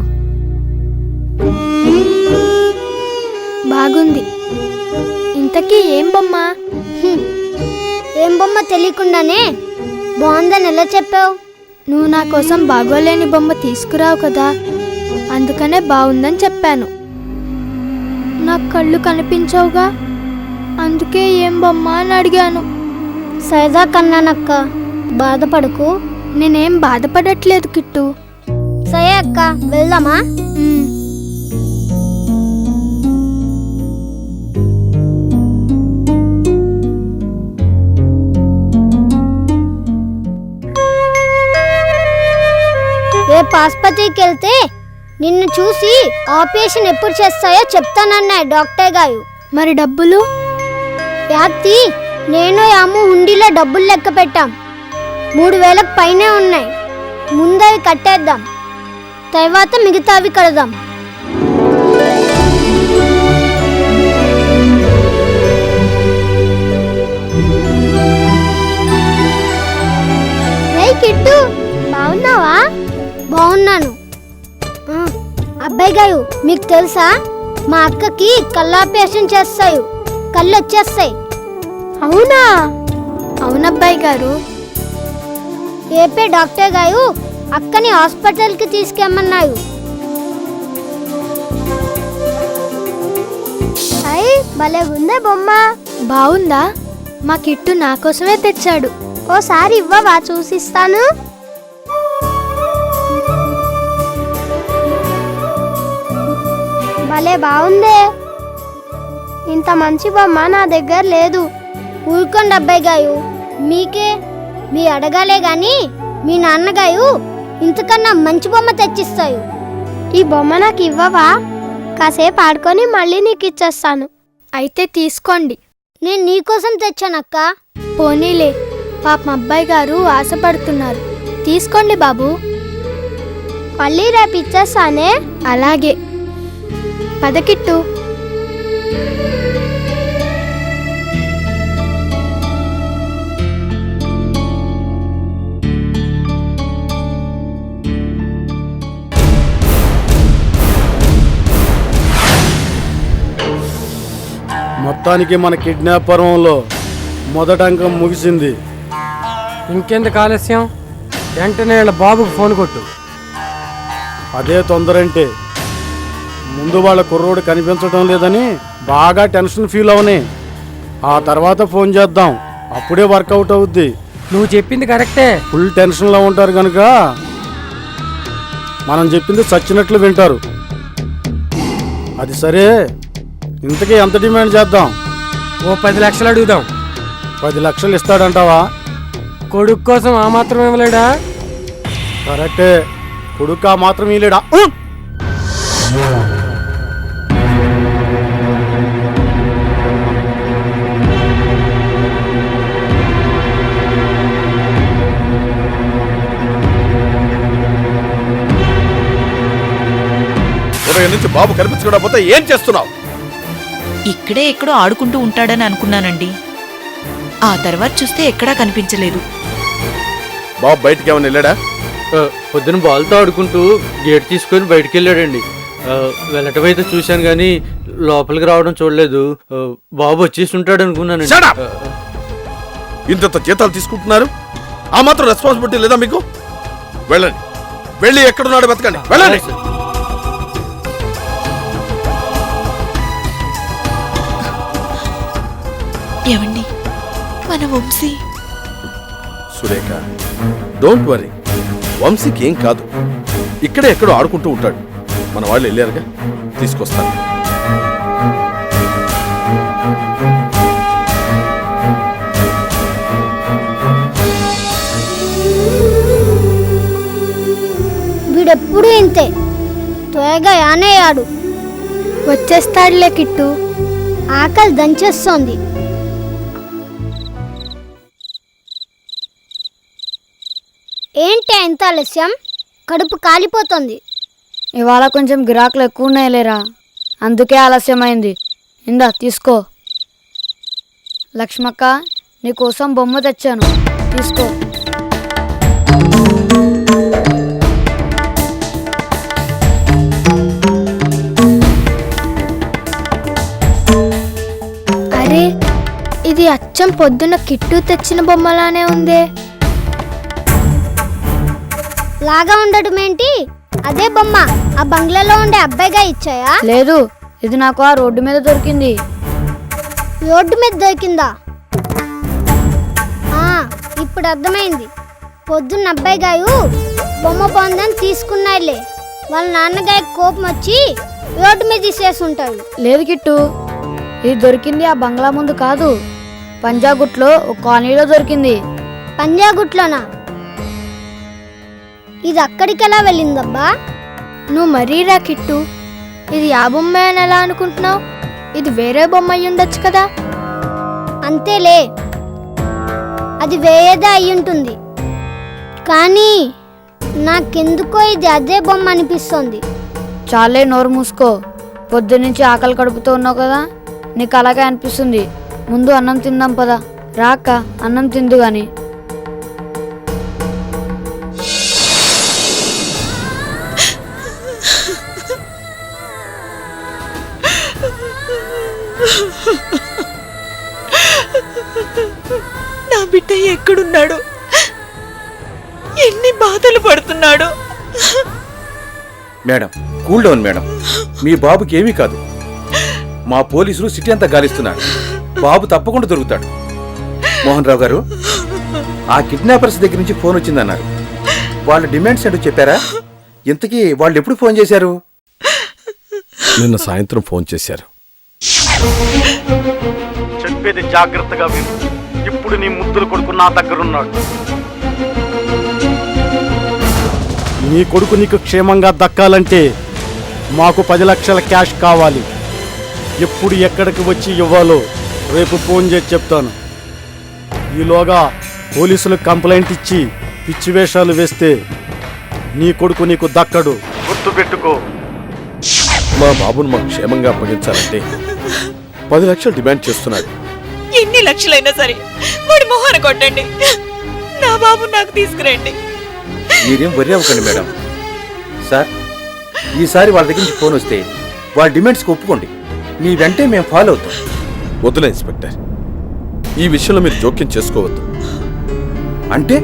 బాగుంది. ఇంతకీ ఏం బొమ్మ? ఏం బొమ్మ తెలియకుండానే బాగుందని ఎలా చెప్పావు? నువ్వు నా కోసం బాగోలేని బొమ్మ తీసుకురావు కదా, అందుకనే బాగుందని చెప్పాను. నా కళ్ళు కనిపించవుగా, అందుకే ఏం బొమ్మ అని అడిగాను. సరదా కన్నానక్క, బాధపడకు. నేనేం బాధపడట్లేదు కిట్టు. సరే అక్క, వెళ్దామా? రేపు ఆసుపత్రికి వెళ్తే నిన్ను చూసి ఆపరేషన్ ఎప్పుడు చేస్తాయో చెప్తానన్నాయి డాక్టర్ గారు. మరి డబ్బులు? రాత్రి నేను యాము హుండీలో డబ్బులు లెక్క పెట్టాం. 3000కు పైనే ఉన్నాయి. ముందవి కట్టేద్దాం, తర్వాత మిగతావి కడదాం. కిట్టు, బాగున్నావా? బాగున్నాను. అబ్బాయి గారు, మీకు తెలుసా మా అక్కకి కళ్ళ ఆపరేషన్ చేస్తాయి, కళ్ళు వచ్చేస్తాయి. అవునా? అవునబ్బాయి గారు. ఏపీ డాక్టర్ గారు అక్కని హాస్పిటల్కి తీసుకెమ్మన్నారు. అయ్యి భలే ఉందే బొమ్మ. బాగుందా? మా కిట్టు నా కోసమే తెచ్చాడు. ఓసారి ఇవ్వవా, చూసిస్తాను. భలే బాగుందే. ఇంత మంచి బొమ్మ నా దగ్గర లేదు. ఊరుకోండి అబ్బాయి గారు, మీకే మీ అడగాలే గాని మీ నాన్నగారు ఇంతకన్నా మంచి బొమ్మ తెచ్చిస్తాయి. ఈ బొమ్మ నాకు ఇవ్వవా? కాసేపు ఆడుకొని మళ్ళీ నీకు ఇచ్చేస్తాను. అయితే తీసుకోండి. నేను నీకోసం తెచ్చానక్క. పోనీలే, పాపం అబ్బాయి గారు ఆశపడుతున్నారు. తీసుకోండి బాబు. మళ్ళీ రేపు ఇచ్చేస్తానే. అలాగే, పద కిట్టు. మొత్తానికి మన కిడ్నాప్ పర్వంలో మొదటి అంకం ముగిసింది. ఇంకెందుకు ఆలస్యం? వెంటనే వాళ్ళ బాబుకు ఫోన్ కొట్టు. అదే తొందరంటే, ముందు వాళ్ళ కుర్రోడు కనిపించడం లేదని బాగా టెన్షన్ ఫీల్ అవని, ఆ తర్వాత ఫోన్ చేద్దాం, అప్పుడే వర్కౌట్ అవుద్ది. నువ్వు చెప్పింది కరెక్టే. ఫుల్ టెన్షన్లో ఉంటారు కనుక మనం చెప్పింది చచ్చినట్లు వింటారు. అది సరే, ఇంతకీ ఎంత డిమాండ్ చేద్దాం? ఓ 10 లక్షలు అడుగుదాం. 10 లక్షలు ఇస్తాడంటావా? కొడుకు కోసం ఆ మాత్రం ఇవ్వలేడా? కరెక్టే, కొడుకు ఆ మాత్రం ఇలేడా? ఉదయం నుంచి బాబు కనిపించకపోతే ఏం చేస్తున్నావు? ఇక్కడే ఎక్కడో ఆడుకుంటూ ఉంటాడని అనుకున్నానండి. ఆ తర్వాత చూస్తే ఎక్కడా కనిపించలేదు. బాబు బయటికి ఏమైనా వెళ్ళాడా? పొద్దున బాల్తో ఆడుకుంటూ గేట్ తీసుకొని బయటికి వెళ్ళాడండి. వెళ్ళటం అయితే చూశాను కానీ లోపలికి రావడం చూడలేదు. బాబు వచ్చేసి ఉంటాడు అనుకున్నాను. ఇంత జీతాలు తీసుకుంటున్నారు, ఆ మాత్రం రెస్పాన్సిబిలిటీ లేదా మీకు? వెళ్ళండి, వెళ్ళి ఎక్కడున్నాడు వెతకండి, వెళ్ళండి. ఏమండి, మన వంశీ? సురేఖ, డోంట్ వరీ, వంశీకి ఏం కాదు. ఇక్కడే ఎక్కడో ఆడుకుంటూ ఉంటాడు. మన వాళ్ళు వెళ్ళారుగా, తీసుకొస్తాను. వీడెప్పుడు ఇంతే, త్వరగా యానేయాడు. వచ్చేస్తాడులే కిట్టు. ఆకలి దంచేస్తోంది. ఏంటి ఎంత ఆలస్యం? కడుపు కాలిపోతుంది. ఇవాళ కొంచెం గిరాకులు ఎక్కువ ఉన్నాయిలేరా, అందుకే ఆలస్యమైంది. ఇందా తీసుకో. లక్ష్మక్క, నీకోసం బొమ్మ తెచ్చాను, తీసుకో. అరే, ఇది అచ్చం పొద్దున కిట్టు తెచ్చిన బొమ్మలానే ఉందే. లాగా ఉండటం ఏంటి? అదే బొమ్మ ఆ బంగ్లాలో ఉండే అబ్బాయిగా ఇచ్చాయా? లేదు, ఇది నాకు ఆ రోడ్డు మీద దొరికింది. రోడ్డు మీద దొరికిందా? ఇప్పుడు అర్థమైంది. పొద్దున్న అబ్బాయి గారు బొమ్మ బాగుందని తీసుకున్నారులే. వాళ్ళ నాన్నగారి కోపం వచ్చి రోడ్డు మీద తీసేసి ఉంటాడు. లేదు కిట్టు, ఇది దొరికింది ఆ బంగ్లా ముందు కాదు, పంజాగుట్లో ఒక కాలనీలో దొరికింది. పంజాగుట్లోనా? ఇది అక్కడికి ఎలా వెళ్ళిందబ్బా? నువ్వు మరీరా కిట్టు, ఇది ఆ బొమ్మ అని ఎలా అనుకుంటున్నావు? ఇది వేరే బొమ్మ అయి ఉండొచ్చు కదా. అంతేలే, అది వేరేదే అయ్యుంటుంది. కానీ నాకెందుకో ఇది అదే బొమ్మ అనిపిస్తుంది. చాలే, నోరు మూసుకో. పొద్దున్నుంచి ఆకలి కడుపుతూ ఉన్నావు కదా, నీకు అలాగే అనిపిస్తుంది. ముందు అన్నం తిందాం పదా. రాక అన్నం తిందు గాని. నా బిడ్డ ఎక్కడున్నాడు? ఎన్ని బాధలు పడుతున్నాడు? Madam, cool down madam. మీ బాబుకి ఏమీ కాదు. మా పోలీసులు సిటీ అంతా గాలిస్తున్నారు. బాబు తప్పకుండా దొరుకుతాడు. మోహన్ రావు గారు, ఆ కిడ్నాపర్స్ దగ్గర నుంచి ఫోన్ వచ్చిందన్నారు. వాళ్ళ డిమాండ్స్ ఏంటో చెప్పారా? ఇంతకీ వాళ్ళు ఎప్పుడు ఫోన్ చేశారు? నిన్న సాయంత్రం ఫోన్ చేశారు. చెప్పేది జాగ్రత్తగా విను. ఇప్పుడు నీ ముద్దుల కొడుకు నా దగ్గరున్నాడు. నీ కొడుకు నీకు క్షేమంగా దక్కాలంటే మాకు 10 లక్షల క్యాష్ కావాలి. ఎప్పుడు ఎక్కడికి వచ్చి ఇవ్వాలో రేపు ఫోన్ చేసి చెప్తాను. ఈలోగా పోలీసులకు కంప్లైంట్ ఇచ్చి పిచ్చి వేషాలు వేస్తే నీ కొడుకు నీకు దక్కడు. గుర్తుపెట్టుకో. మా బాబును మాకు క్షేమంగా అప్పగించాలంటే 10 లక్షలు డిమాండ్ చేస్తున్నాడు. ఎన్ని లక్షలైనా సరే వాడి మొహాన కొట్టండి. నా బాబు నాకు తీసుకురండి. మీరేం వర్రీ అవ్వకండి మేడం. సార్, ఈసారి వాళ్ళ దగ్గర నుంచి ఫోన్ వస్తే వాళ్ళ డిమాండ్స్కి ఒప్పుకోండి. మీ వెంటే మేము ఫాలో అవుతాం. వద్దులే ఇన్స్పెక్టర్, ఈ విషయంలో మీరు జోక్యం చేసుకోవద్దు. అంటే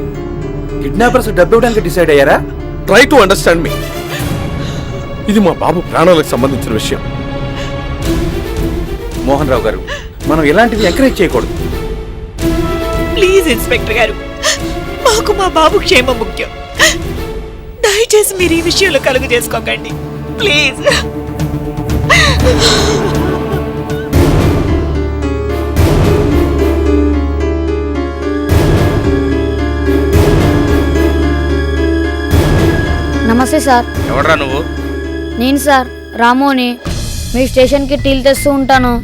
కిడ్నాపర్స్ డబ్బు ఇవ్వడానికి డిసైడ్ అయ్యారా? ట్రై టు అండర్స్టాండ్ మీ. ఇది మా బాబు ప్రాణాలకు సంబంధించిన విషయం. మోహన్ రావు గారు, మనం ఇలాంటివి ఎంకరేజ్ చేయకూడదు. ప్లీజ్ ఇన్స్పెక్టర్ గారు, మాకు మా బాబు క్షేమం ముఖ్యం. దయచేసి మీరు ఈ విషయంలో కలుగు చేసుకోకండి ప్లీజ్. నమస్తే సార్. ఎవడ్రా నువ్వు? నేను సార్ రామోని. మీ స్టేషన్కి టీలు తెస్తూ ఉంటాను.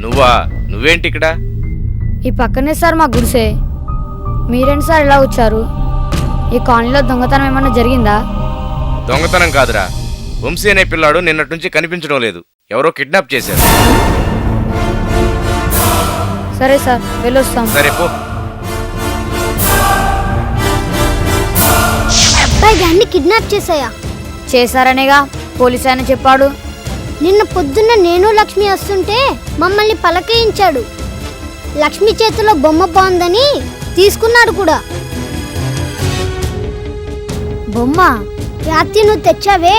నువ్వా? నువ్వేంటి ఇక్కడ? ఈ పక్కనే సార్ మా గుడిసే. మీరేంటి సార్ ఇలా వచ్చారు? ఈ కాలనీలో దొంగతనం ఏమన్నా జరిగిందా? దొంగతనం కాదురా, వంశీ అనే పిల్లాడు నిన్నటి నుంచి కనిపించడం లేదు. ఎవరో కిడ్నాప్ చేశారు. సరే సార్, వెళ్ళొస్తాం. సరే పో. అబ్బాయి గారిని కిడ్నాప్ చేశాయా? చేశారనేగా పోలీస్ ఆయన చెప్పాడు. నిన్న పొద్దున్న నేను లక్ష్మి వస్తుంటే మమ్మల్ని పలకరించాడు. లక్ష్మి చేతిలో బొమ్మ బాగుందని తీసుకున్నాడు కూడా. బొమ్మ? రాత్రి నువ్వు తెచ్చావే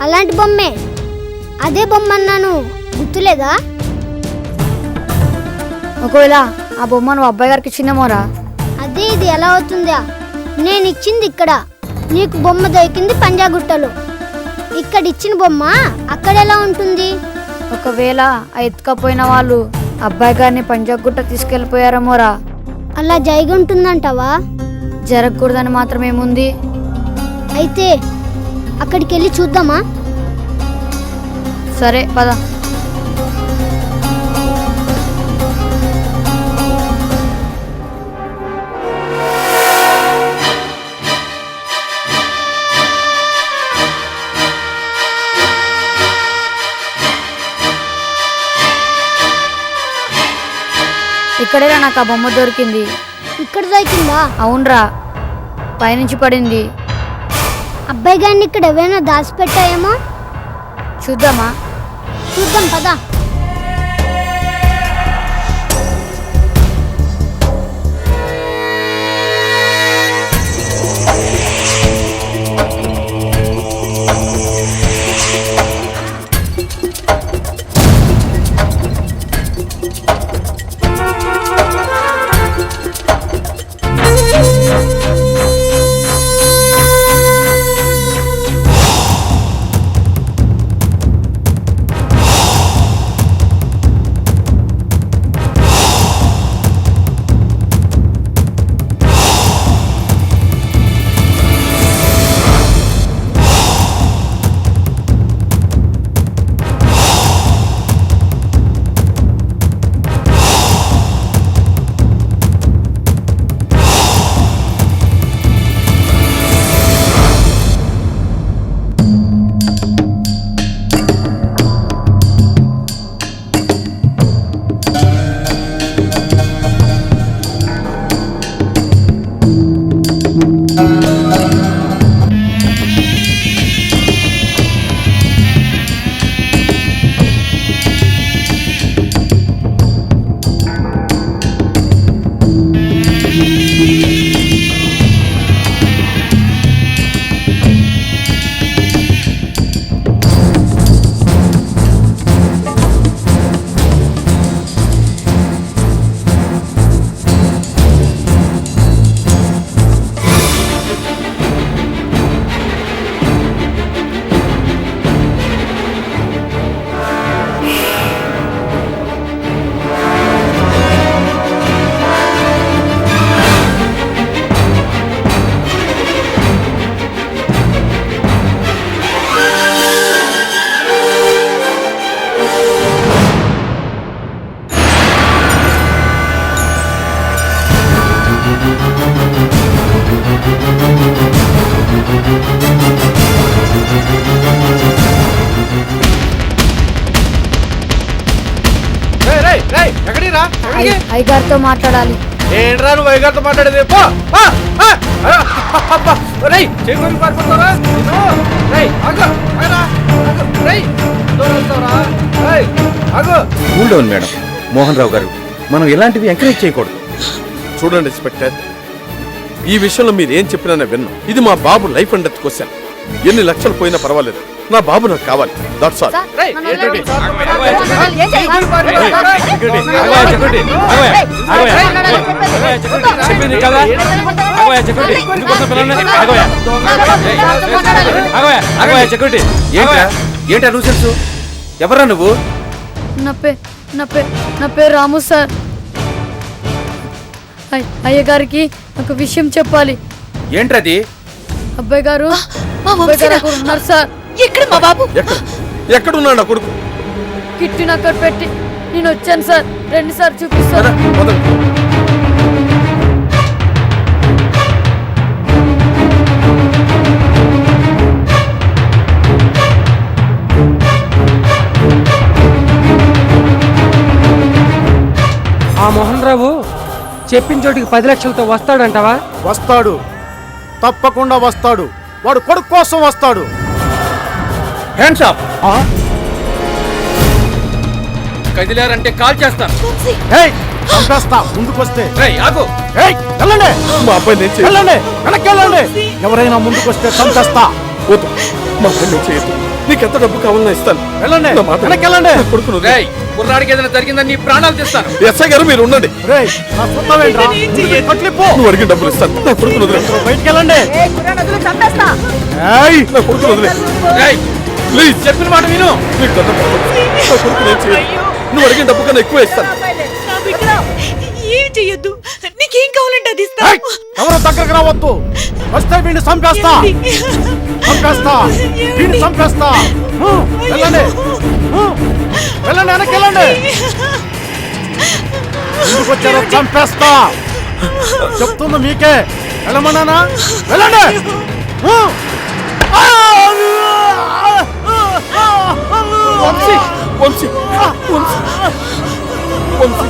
అలాంటి బొమ్మే. అదే బొమ్మ అన్నాను, గుర్తులేదా? ఒకవేళ ఆ బొమ్మ నువ్వు అబ్బాయి గారికి ఇచ్చిందేమోరా? అదే ఇది ఎలా అవుతుందా? నేను ఇచ్చింది ఇక్కడ, నీకు బొమ్మ దొరికింది పంజాగుట్టలో. ఇక్కడ ఇచ్చిన బొమ్మ అక్కడ ఎలా ఉంటుంది? ఒకవేళ ఆ ఎత్తుకపోయిన వాళ్ళు అబ్బాయి గారిని పంజాగుట్ట తీసుకెళ్ళిపోయారేమోరా. అలా జరిగి ఉంటుందంటావా? జరగకూడదని మాత్రం ఏముంది? అయితే అక్కడికి వెళ్ళి చూద్దామా? సరే పద. ఇక్కడేరా నాకు ఆ బొమ్మ దొరికింది. ఇక్కడ దొరికిందా? అవునరా, పైనుంచి పడింది. అబ్బాయి గారిని ఇక్కడ ఏమైనా దాచిపెట్టాయేమో చూద్దామా? చూద్దాం పదా. ఎక్కడికా అయ్యగారితో మాట్లాడాలి. ఏంట్రా నువ్వు అయ్యగారితో మాట్లాడేది? పో పో, ఆ, ఆ, అబ్బా, రేయ్ చేయకుండా పారిపోతావా నిన్ను? రేయ్ ఆగు, ఆగురా, ఆగు, రేయ్ దూరం వెళ్తావురా? రేయ్ ఆగు. Cool down madam. Mohan Rao garu, మనం ఇలాంటివి ఎంకరేజ్ చేయకూడదు. చూడండి ఇన్స్పెక్టర్, ఈ విషయంలో మీరు ఏం చెప్పినా నేను విన్ను. ఇది మా బాబు లైఫ్ అండ్ డెత్ క్వశ్చన్. ఎన్ని లక్షలు పోయినా పర్వాలేదు, నా బాబు నాకు కావాలి. That's all. రేయ్ ఏంటండి? ఏంటా నువ్వు తెలుసు? ఎవరా నువ్వు? నా పేరు రాము సార్. అయ్యగారికి ఒక విషయం చెప్పాలి. ఏంటది? అబ్బాయి గారు మా వంశీనా? అక్కడ ఉన్నారు సార్. ఎక్కడ మా బాబు? ఎక్కడున్నాడు నా కొడుకు? కిట్టిని అక్కడ పెట్టి నేను వచ్చాను సార్. రండి సార్ చూపిస్తాను. ఆ మోహన్ రావు చెప్పిన చోటికి 10 లక్షలతో వస్తాడంటావా? వస్తాడు, తప్పకుండా వస్తాడు. వాడు కొడుకు కోసం వస్తాడు. Hands up. కదిలారంటే కాల్ చేస్తాను. ఏయ్, చంపేస్తా ముందుకొస్తే. రేయ్ ఆగు. ఏయ్, వెళ్ళండి, మా అబ్బాయి నేను చేయను. వెళ్ళండి, వెనక్కి వెళ్ళండి. ఎవరైనా ముందుకొస్తే చంపేస్తా. వద్దు, మా అబ్బాయి నేను చేయొద్దు. నీకెంత డబ్బు కావాలన్నా ఇస్తాను. వెళ్ళండి, నా మాట వెనక్కి వెళ్ళండి. నా కొడుకును వదిలేయ్. రేయ్ కుర్రాడికి ఏదైనా జరిగిందని నీ ప్రాణాలు తీస్తాను. ఎస్ఐ గారు మీరు ఉండండి. రేయ్, నా సొంతం ఏంట్రా? ముందుకు కట్లిపో. నువ్వు అడిగిన డబ్బులు ఇస్తాను. నా కొడుకును వదిలేయ్. బయటికి వెళ్ళండి. ఏయ్, నా కొడుకును వదిలేయ్. రేయ్ ప్లీజ్ చెప్పిన మాట విను. నీకు దండం పెడతాను. నా కొడుకు నేను చేయను. నువ్వు అడిగిన డబ్బు కన్నా ఎక్కువ ఇస్తాను. ఏం చెయ్యొద్దు, నీకేం కావాలంటే అది ఇస్తా. ఏయ్, ఎవరు దగ్గరకు రావద్దు. వస్తే వీడిని చంపేస్తా. చంపేస్తా, వీడిని చంపేస్తా. వెళ్ళండి, వెళ్ళండి, వెనక్కి వెళ్ళండి. ఎందుకు వచ్చారో చంపేస్తా. చెప్తుంది మీకే. వెళ్ళమన్నానా? వెళ్ళండి. వంశీ, వంశీ, వంశీ, వంశీ.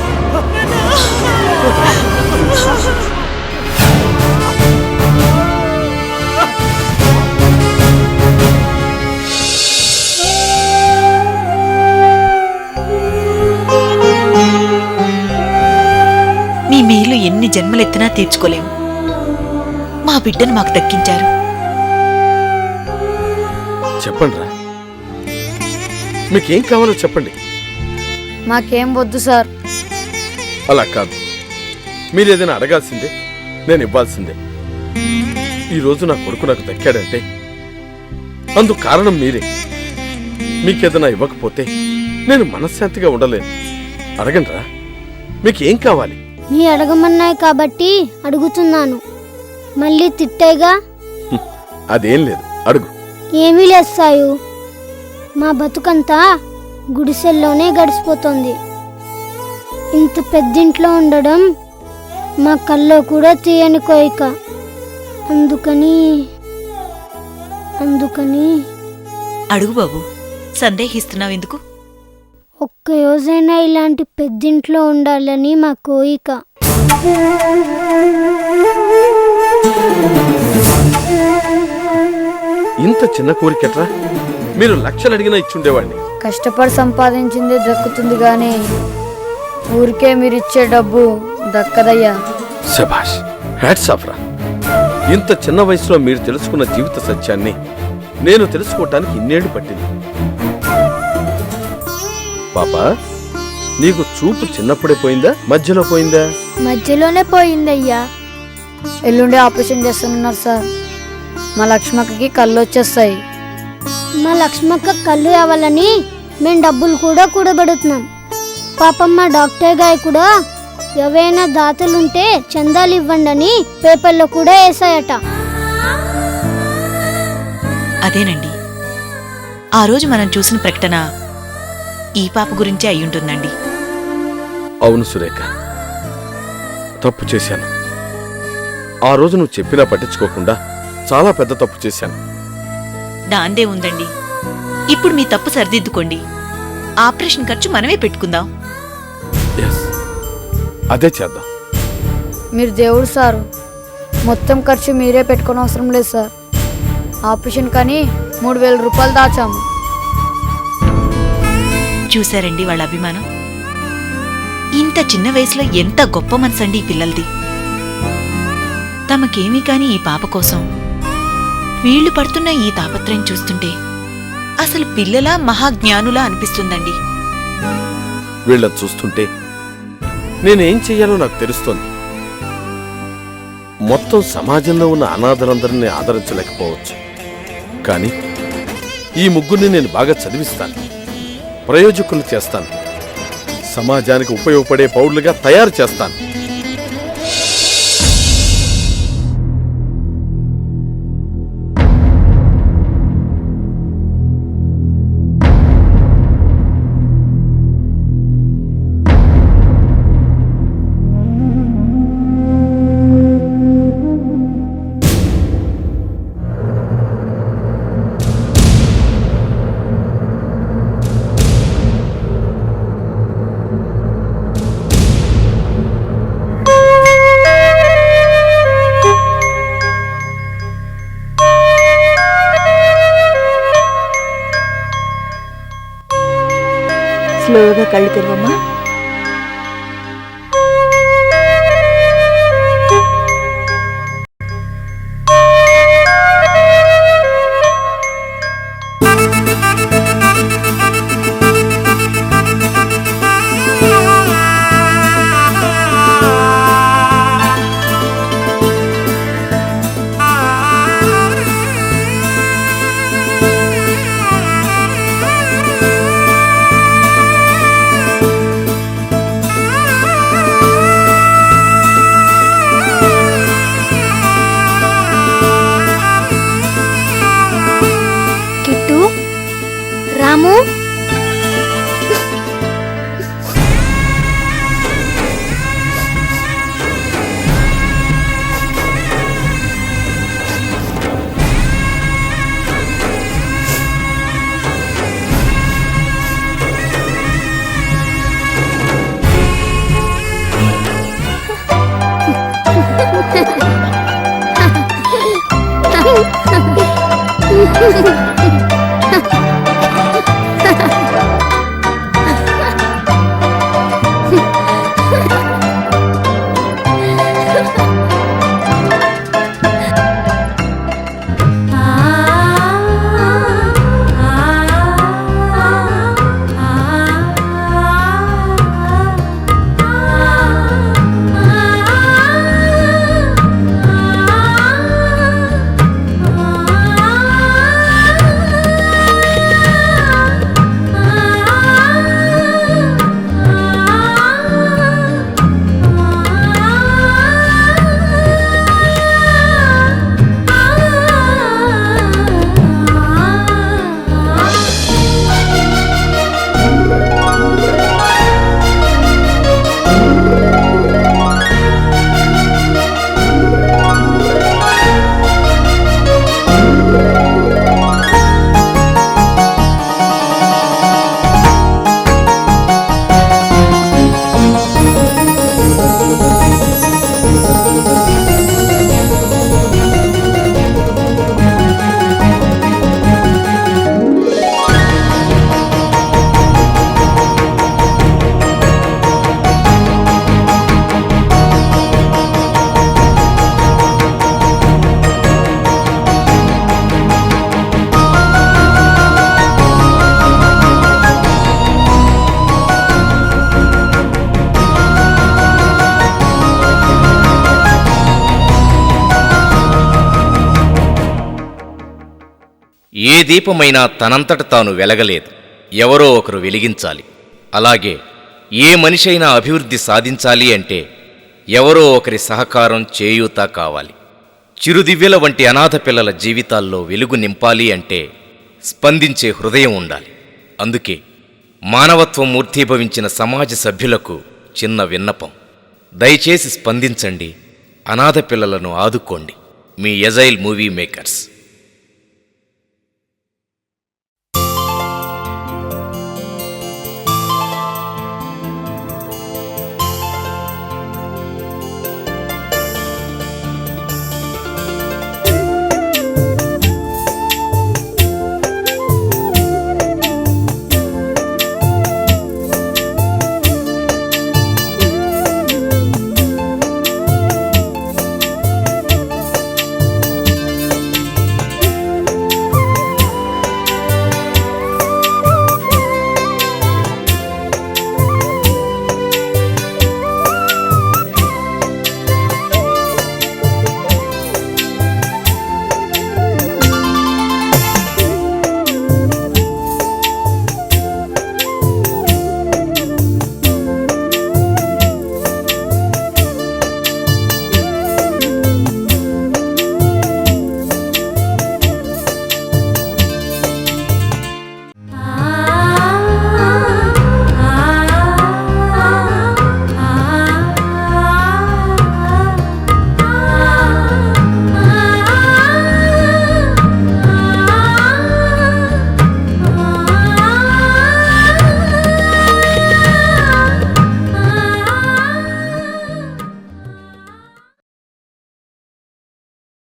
మీ మేలు ఎన్ని జన్మలెత్తినా తీర్చుకోలేము. మా బిడ్డను మాకు దక్కించారు. చెప్పండి రా, మీకేం కావాలో చెప్పండి. మాకేం వద్దు సార్. అలా కాదు, మీరు ఏదైనా అడగాల్సిందే, నేను ఇవ్వాల్సిందే. ఈరోజు నా కొడుకు నాకు దక్కాడంటే అందుకు కారణం మీరే. మీకేదైనా ఇవ్వకపోతే నేను మనశ్శాంతిగా ఉండలేను. అడగండి రా, మీకేం కావాలి? మీ అడగమన్నాయి కాబట్టి అడుగుతున్నాను. మళ్ళీ తిట్టేగా? అదేం లేదు, అడుగు. ఏమీ లేస్తాయు. మా బతుకంతా గుడిసెల్లోనే గడిచిపోతుంది. ఇంత పెద్దింట్లో ఉండడం మా కల్లో కూడా తీయని కోయిక. అందుకని అడుగు బాబు, సందేహిస్తున్నావు ఎందుకు? ఒక్క రోజైనా ఇలాంటి పెద్దింట్లో ఉండాలని మా కోయిక. ఇంత చిన్న కోరికట్రా? మీరు లక్షలు అడిగినా ఇచ్చుండేవాడిని. కష్టపడి సంపాదించింది దక్కుతుంది గాని ఊరికే మీరిచ్చే డబ్బు దక్కదయ్యా. శభాష్, హ్యాట్స్ ఆఫ్ రా. ఇంత చిన్న వయసులో మీరు తెలుసుకున్న జీవిత సత్యాన్ని నేను తెలుసుకోవటానికి ఇన్నేళ్లు పట్టింది. పాపా, నీకు చూపు చిన్నప్పుడే పోయిందా, మధ్యలో పోయిందా? మధ్యలోనే పోయిందయ్యా. ఎల్లుండి ఆపరేషన్ చేస్తున్నారు సార్. మా లక్ష్మక్కకి కళ్ళు వచ్చేస్తాయి. మా లక్ష్మక్క కళ్ళు అవ్వాలని మేము డబ్బులు కూడా కూడబెడుతున్నాం. పాపం మా డాక్టర్ గారు కూడా ఎవరైనా దాతలుంటే చందాలు ఇవ్వండి అని పేపర్లో కూడా వేసాయట. అదేనండి, ఆ రోజు మనం చూసిన ప్రకటన ఈ పాప గురించే అయ్యుంటుందండి. అవును సురేఖ, తప్పు చేశాను. ఆ రోజు నువ్వు చెప్పినా పట్టించుకోకుండా చాలా పెద్ద తప్పు చేశాను. దాందే ఉందండి. ఇప్పుడు మీ తప్పు సరిదిద్దుకోండి. ఆపరేషన్ ఖర్చు మనమే పెట్టుకుందాం. ఎస్, అదే చేద్దాం. మీరు దేవుడు సారు, మొత్తం ఖర్చు మీరే పెట్టుకోని అవసరం లేదు సార్. ఆపరేషన్ కానీ 3000 రూపాయలు దాచాము. చూశారండి వాళ్ళ అభిమానం. ఇంత చిన్న వయసులో ఎంత గొప్ప మనసండి ఈ పిల్లలది. తమకేమీ కాని ఈ పాప కోసం వీళ్లు పడుతున్న ఈ తాపత్రయం చూస్తుంటే అసలు పిల్లలా మహాజ్ఞానులా అనిపిస్తుందండి. వీళ్ళని చూస్తుంటే నేనేం చెయ్యాలో నాకు తెలుస్తోంది. మొత్తం సమాజంలో ఉన్న అనాథలందరినీ ఆదరించలేకపోవచ్చు, కానీ ఈ ముగ్గురిని నేను బాగా చదివిస్తాను, ప్రయోజకులు చేస్తాను, సమాజానికి ఉపయోగపడే పౌరులుగా తయారు చేస్తాను. స్లోగా కళ్ళు తెరవమ్మా. రాము, ఏ దీపమైనా తనంతట తాను వెలగలేదు, ఎవరో ఒకరు వెలిగించాలి. అలాగే ఏ మనిషైనా అభివృద్ధి సాధించాలి అంటే ఎవరో ఒకరి సహకారం, చేయూత కావాలి. చిరుదివ్యల వంటి అనాథ పిల్లల జీవితాల్లో వెలుగు నింపాలి అంటే స్పందించే హృదయం ఉండాలి. అందుకే మానవత్వం మూర్తీభవించిన సమాజ సభ్యులకు చిన్న విన్నపం: దయచేసి స్పందించండి, అనాథ పిల్లలను ఆదుకోండి. మీ ఎజైల్ మూవీ మేకర్స్.